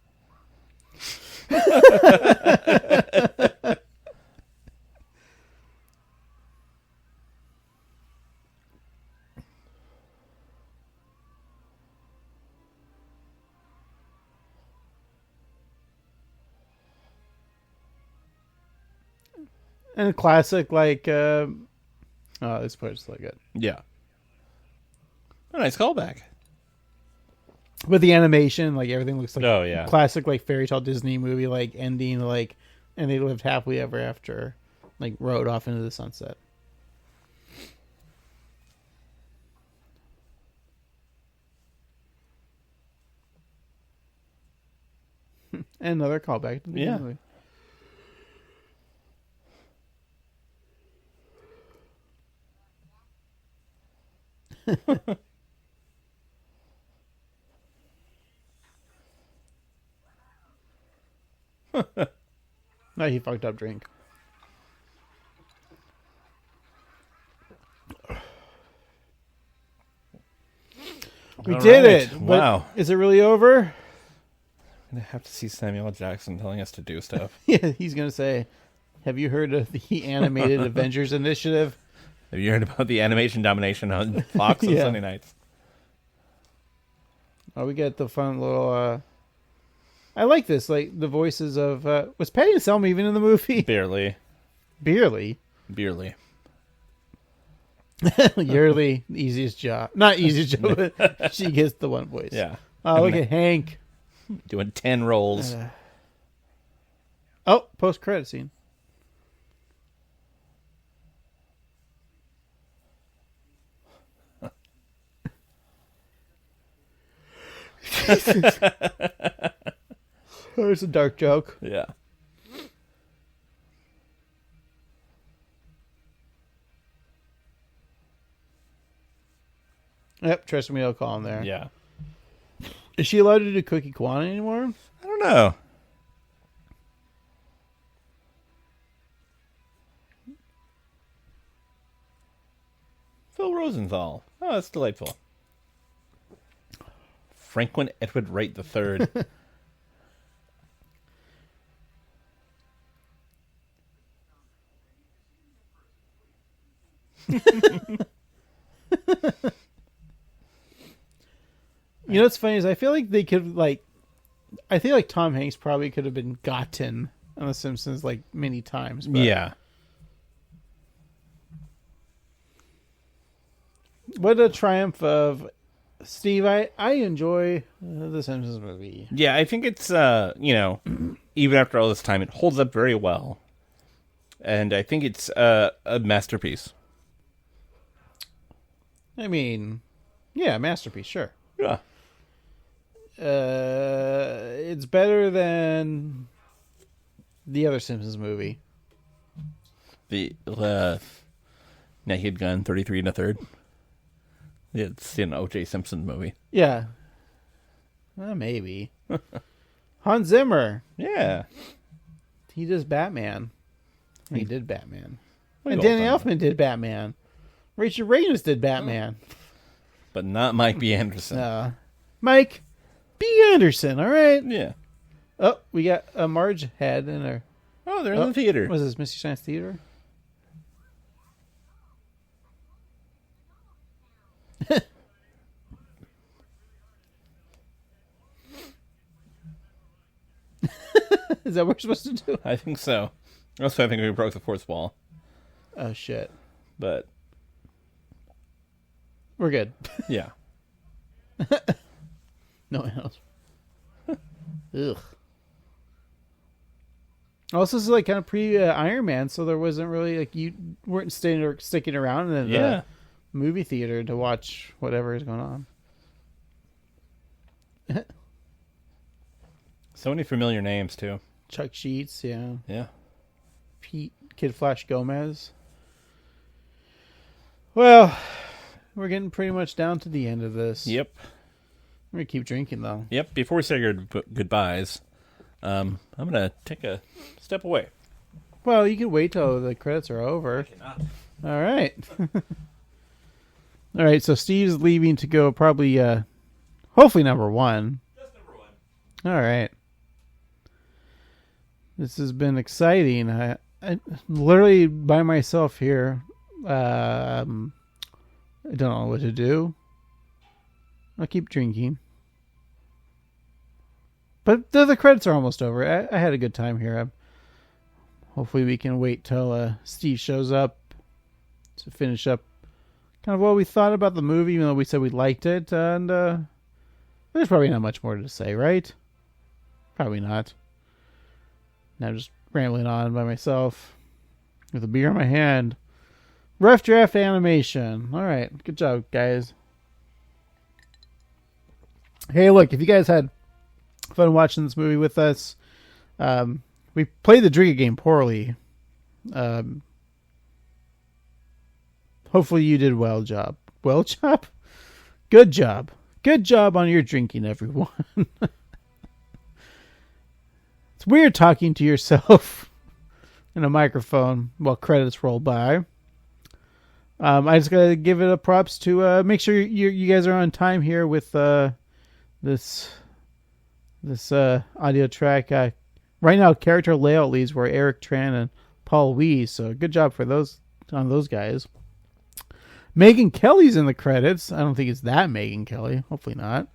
And a classic, like, oh, this part's so good. Yeah. A nice callback. But the animation, like, everything looks like Oh, yeah. classic, like, fairy tale Disney movie, like, ending, like, and they lived happily ever after, like, rode off into the sunset. And another callback to the Yeah. movie. No, he fucked up drink. We All did right. it. But Wow. is it really over? I'm going to have to see Samuel L. Jackson telling us to do stuff. Yeah, he's going to say, have you heard of the animated Avengers Initiative? Have you heard about the animation domination on Fox on Yeah. Sunday nights? Oh, we get the fun little, I like this, like, the voices of, was Patty and Selma even in the movie? Barely. Barely. Yearly, easiest job. Not easiest job, but she gets the one voice. Yeah. Oh, look at Hank. Doing 10 rolls. Oh, post-credit scene. There's a dark joke. Yeah. Yep, trust me, I'll call him there. Yeah. Is she allowed to do Cookie Kwana anymore? I don't know. Phil Rosenthal. Oh, that's delightful. Franklin Edward Wright III. You know what's funny is I feel like they could, like, I feel like Tom Hanks probably could have been gotten on The Simpsons, like, many times. But Yeah. what a triumph of Steve. I enjoy The Simpsons movie. Yeah, I think it's, even after all this time, it holds up very well. And I think it's a masterpiece. I mean, yeah, masterpiece, sure. Yeah. It's better than the other Simpsons movie. The Naked Gun, 33 and a third. It's an O.J. Simpson movie. Yeah. Maybe. Hans Zimmer. Yeah. He does Batman. He did Batman. We've And all Danny done Elfman did Batman. Rachel Reynolds did Batman. But not Mike B. Anderson. Mike B. Anderson, all right. Yeah. Oh, we got a Marge head in her. Oh, they're in the theater. Was this Mystery Science Theater? Is that what we're supposed to do? I think so. Also, I think we broke the fourth wall. Oh, shit. But, We're good. yeah. No one else. Ugh. Also, this is like kind of pre-Iron Man, so there wasn't really, like, you weren't sticking around in the movie theater to watch whatever is going on. So many familiar names, too. Chuck Sheets, yeah. Yeah. Pete Kid Flash Gomez. Well, we're getting pretty much down to the end of this. Yep. We're going to keep drinking, though. Yep. Before we say goodbyes, I'm going to take a step away. Well, you can wait till the credits are over. I cannot. All right. All right, so Steve's leaving to go probably, hopefully number 1. Just number 1. All right. This has been exciting. I literally by myself here. I don't know what to do. I'll keep drinking. But the credits are almost over. I had a good time here. Hopefully we can wait till Steve shows up to finish up kind of what we thought about the movie, even though we said we liked it. And there's probably not much more to say, right? Probably not. Now I'm just rambling on by myself with a beer in my hand. Rough draft animation. All right. Good job, guys. Hey, look, if you guys had fun watching this movie with us, we played the drinking game poorly. Hopefully you did well job. Well job? Good job. Good job on your drinking, everyone. It's weird talking to yourself in a microphone while credits roll by. I just gotta give it a props to make sure you guys are on time here with this audio track. Right now, character layout leads were Eric Tran and Paul Wee, so good job for those guys. Megan Kelly's in the credits. I don't think it's that Megan Kelly. Hopefully not.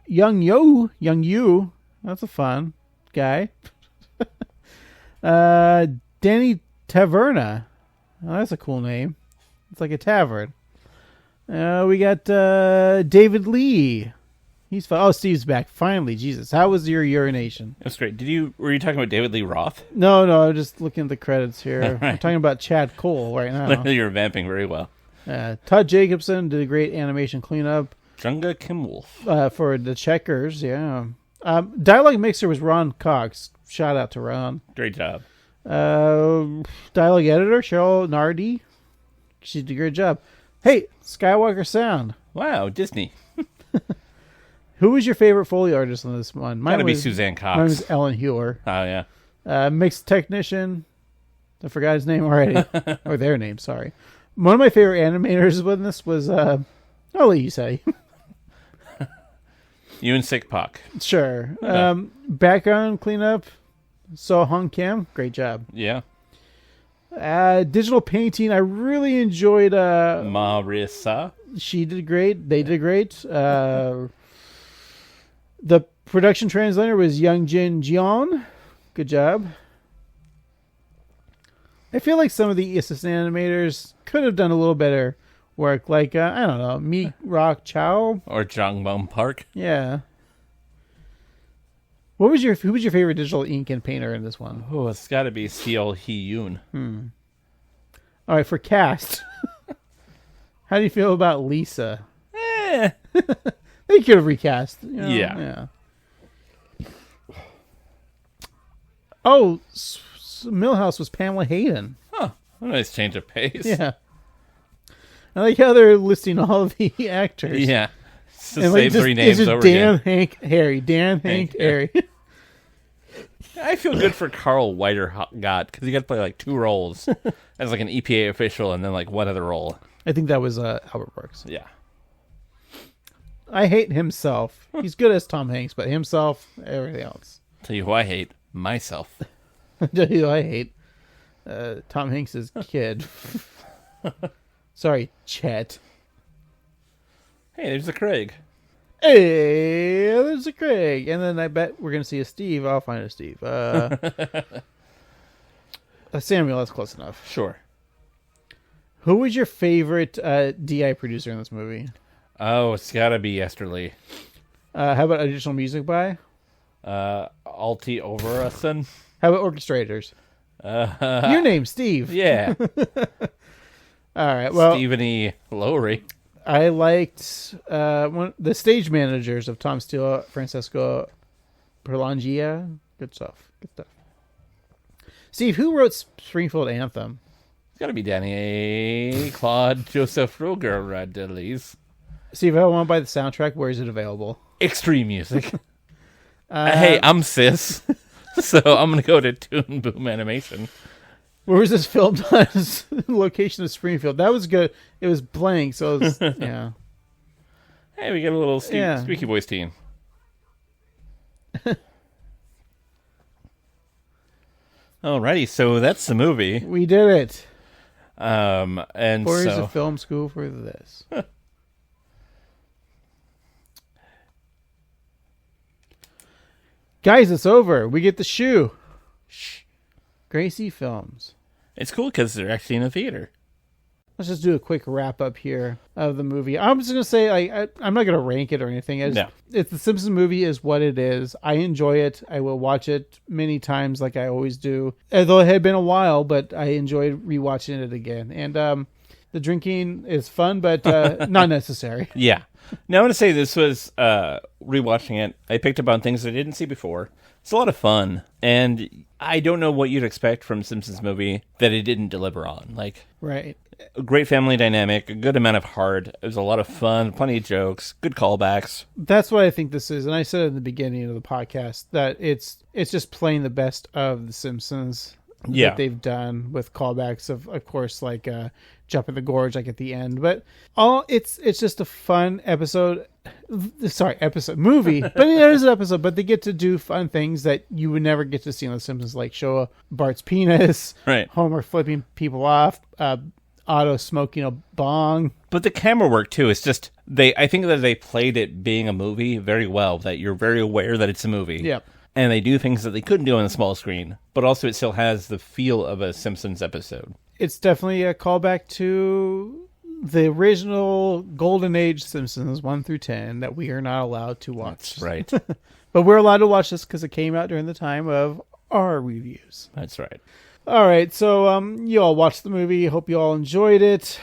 Young Yu. That's a fun guy. Danny Taverna. Oh, that's a cool name. It's like a tavern. We got David Lee. He's fun. Oh, Steve's back. Finally, Jesus. How was your urination? That's great. Were you talking about David Lee Roth? No, I'm just looking at the credits here. Right. I'm talking about Chad Cole right now. You're vamping very well. Todd Jacobson did a great animation cleanup. Junga Kim Wolf. For the Checkers, yeah. Dialogue mixer was Ron Cox. Shout out to Ron. Great job. Dialogue editor, Cheryl Nardi. She did a great job. Hey, Skywalker Sound. Wow, Disney. Who was your favorite Foley artist on this one? Gotta be Suzanne Cox. Mine was Ellen Hewer. Oh, yeah. Mixed technician. I forgot his name already. Or their name, sorry. One of my favorite animators in this was, I'll let you say. Ewan Sick-Pak. Sure. Okay. Background cleanup. So Hong Kim, great job. Yeah. Digital painting, I really enjoyed. Marissa. She did great. They did great. The production translator was Young Jin Jeon. Good job. I feel like some of the assistant animators could have done a little better work. Like, I don't know, Mi Rock Chow. Or Jongbom Park. Yeah. Who was your favorite digital ink and painter in this one? Oh, it's got to be Seo Hee-yoon. All right, for cast. How do you feel about Lisa? They could have recast. You know? Yeah. Oh, Millhouse was Pamela Hayden. Huh. A nice change of pace. Yeah. I like how they're listing all of the actors. Yeah. It's the and same three names over Dan, again. Hank, Harry. Dan, Hank, Harry. I feel good for Carl Weitergott because he got to play like 2 roles as like an EPA official and then like one other role. I think that was Albert Brooks. Yeah. I hate himself. He's good as Tom Hanks, but himself, everything else. Tell you who I hate, myself. Tell you who I hate, Tom Hanks' kid. Sorry, Chet. Hey, there's a Craig. Hey, there's a Craig. And then I bet we're going to see a Steve. I'll find a Steve. Samuel, that's close enough. Sure. Who was your favorite DI producer in this movie? Oh, it's got to be Yesterly. How about additional music by? Alti Overason. How about orchestrators? Your name, Steve. Yeah. All right. Well, Stephen E. Lowry. I liked the stage managers of Tom Steele, Francesco Perlangia. Good stuff. Steve, who wrote Springfield Anthem? It's got to be Danny Claude Joseph Roger Delis. Steve, I want to buy the soundtrack. Where is it available? Extreme Music. Hey, I'm cis, so I'm going to go to Toon Boom Animation. Where was this filmed on? Location of Springfield. That was good. It was blank, so it was, yeah. Hey, we got a little squeaky voice team. Alrighty, so that's the movie. We did it. And Where is so the film school for this? Guys, it's over. We get the shoe. Shh. Gracie Films. it's cool because they're actually in a theater. Let's just do a quick wrap up here of the movie. I'm just going to say, I'm not going to rank it or anything. No. It's the Simpsons movie is what it is. I enjoy it. I will watch it many times like I always do. Although it had been a while, but I enjoyed rewatching it again. And the drinking is fun, but not necessary. Yeah. Now, I want to say this was, rewatching it, I picked up on things I didn't see before. It's a lot of fun, and I don't know what you'd expect from a Simpsons movie that it didn't deliver on. Like, Right. a great family dynamic, a good amount of heart. It was a lot of fun, plenty of jokes, good callbacks. That's what I think this is. And I said in the beginning of the podcast that it's just playing the best of the Simpsons that they've done with callbacks of course, like Jump in the Gorge, like at the end. But it's just a fun movie. But it is an episode, but they get to do fun things that you would never get to see on the Simpsons, like show Bart's penis, Right. Homer flipping people off, Otto smoking a bong. But the camera work, too, is just, I think that they played it being a movie very well, that you're very aware that it's a movie. Yep. And they do things that they couldn't do on the small screen, but also it still has the feel of a Simpsons episode. It's definitely a callback to the original Golden Age Simpsons 1 through 10 that we are not allowed to watch. That's right. But we're allowed to watch this because it came out during the time of our reviews. That's right. All right, so you all watched the movie. Hope you all enjoyed it.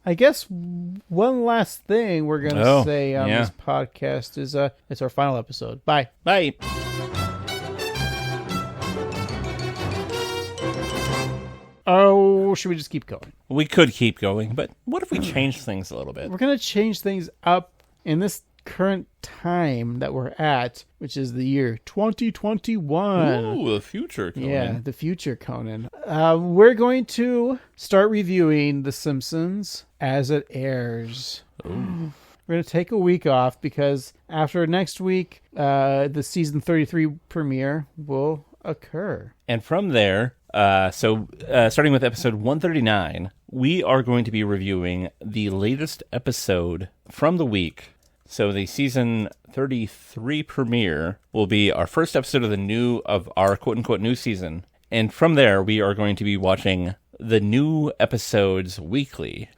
I guess one last thing we're going to say on this podcast is it's our final episode. Bye. Bye. Oh, should we just keep going? We could keep going, but what if we change things a little bit? We're going to change things up in this current time that we're at, which is the year 2021. Ooh, the future, Conan. Yeah, the future, Conan. We're going to start reviewing The Simpsons as it airs. Ooh. We're going to take a week off because after next week, the season 33 premiere will occur. And from there, starting with episode 139, we are going to be reviewing the latest episode from the week. So the season 33 premiere will be our first episode of our quote-unquote new season. And from there, we are going to be watching the new episodes weekly.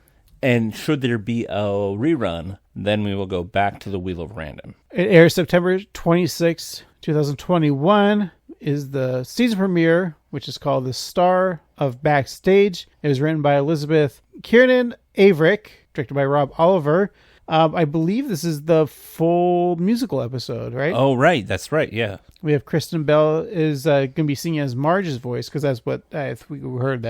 And should there be a rerun, then we will go back to the Wheel of Random. It airs September 26, 2021, is the season premiere, which is called The Star of Backstage. It was written by Elizabeth Kiernan Averick, directed by Rob Oliver. I believe this is the full musical episode, right? Oh, right. That's right. Yeah. We have Kristen Bell is going to be singing as Marge's voice, because that's what we heard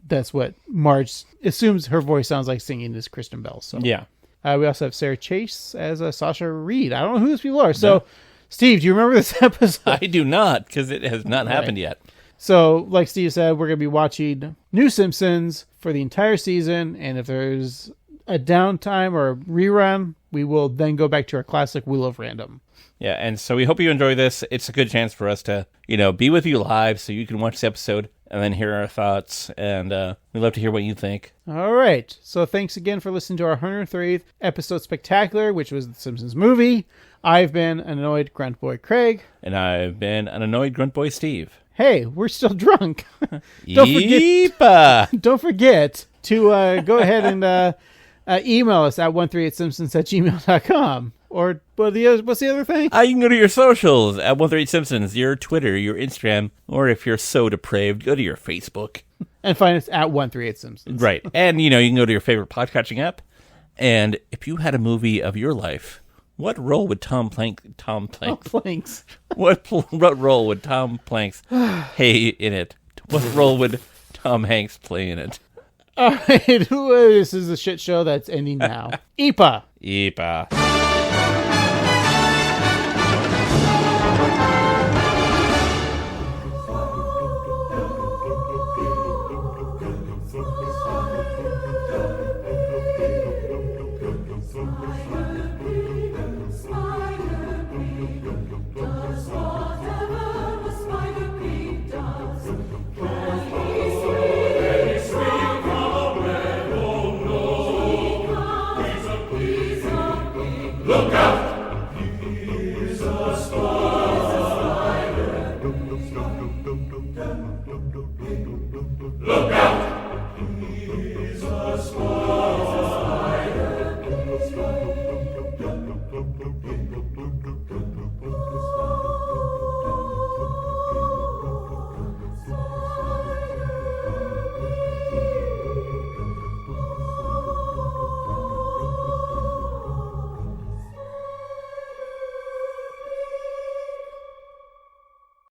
that's what Marge assumes her voice sounds like singing is Kristen Bell. So Yeah. We also have Sarah Chase as Sasha Reed. I don't know who those people are. So, Steve, do you remember this episode? I do not, because it has not happened yet. So, like Steve said, we're going to be watching New Simpsons for the entire season, and if there's a downtime or a rerun, we will then go back to our classic Wheel of Random. Yeah, and so we hope you enjoy this. It's a good chance for us to, be with you live so you can watch the episode and then hear our thoughts, and we'd love to hear what you think. All right. So thanks again for listening to our 130th episode spectacular, which was The Simpsons Movie. I've been an Annoyed Grunt Boy Craig. And I've been an Annoyed Grunt Boy Steve. Hey, we're still drunk. Yeepa! Don't forget to go ahead and email us at 138simpsons@gmail.com. Or what's the other thing? You can go to your socials at 138simpsons, your Twitter, your Instagram, or if you're so depraved, go to your Facebook. And find us at 138simpsons. Right. And, you can go to your favorite podcatching app. And if you had a movie of your life What role would Tom Planks? What role would Tom Planks play in it? What role would Tom Hanks play in it? All right, this is a shit show that's ending now. Ipa. Look out! He's a spider. Look out! He's a spider.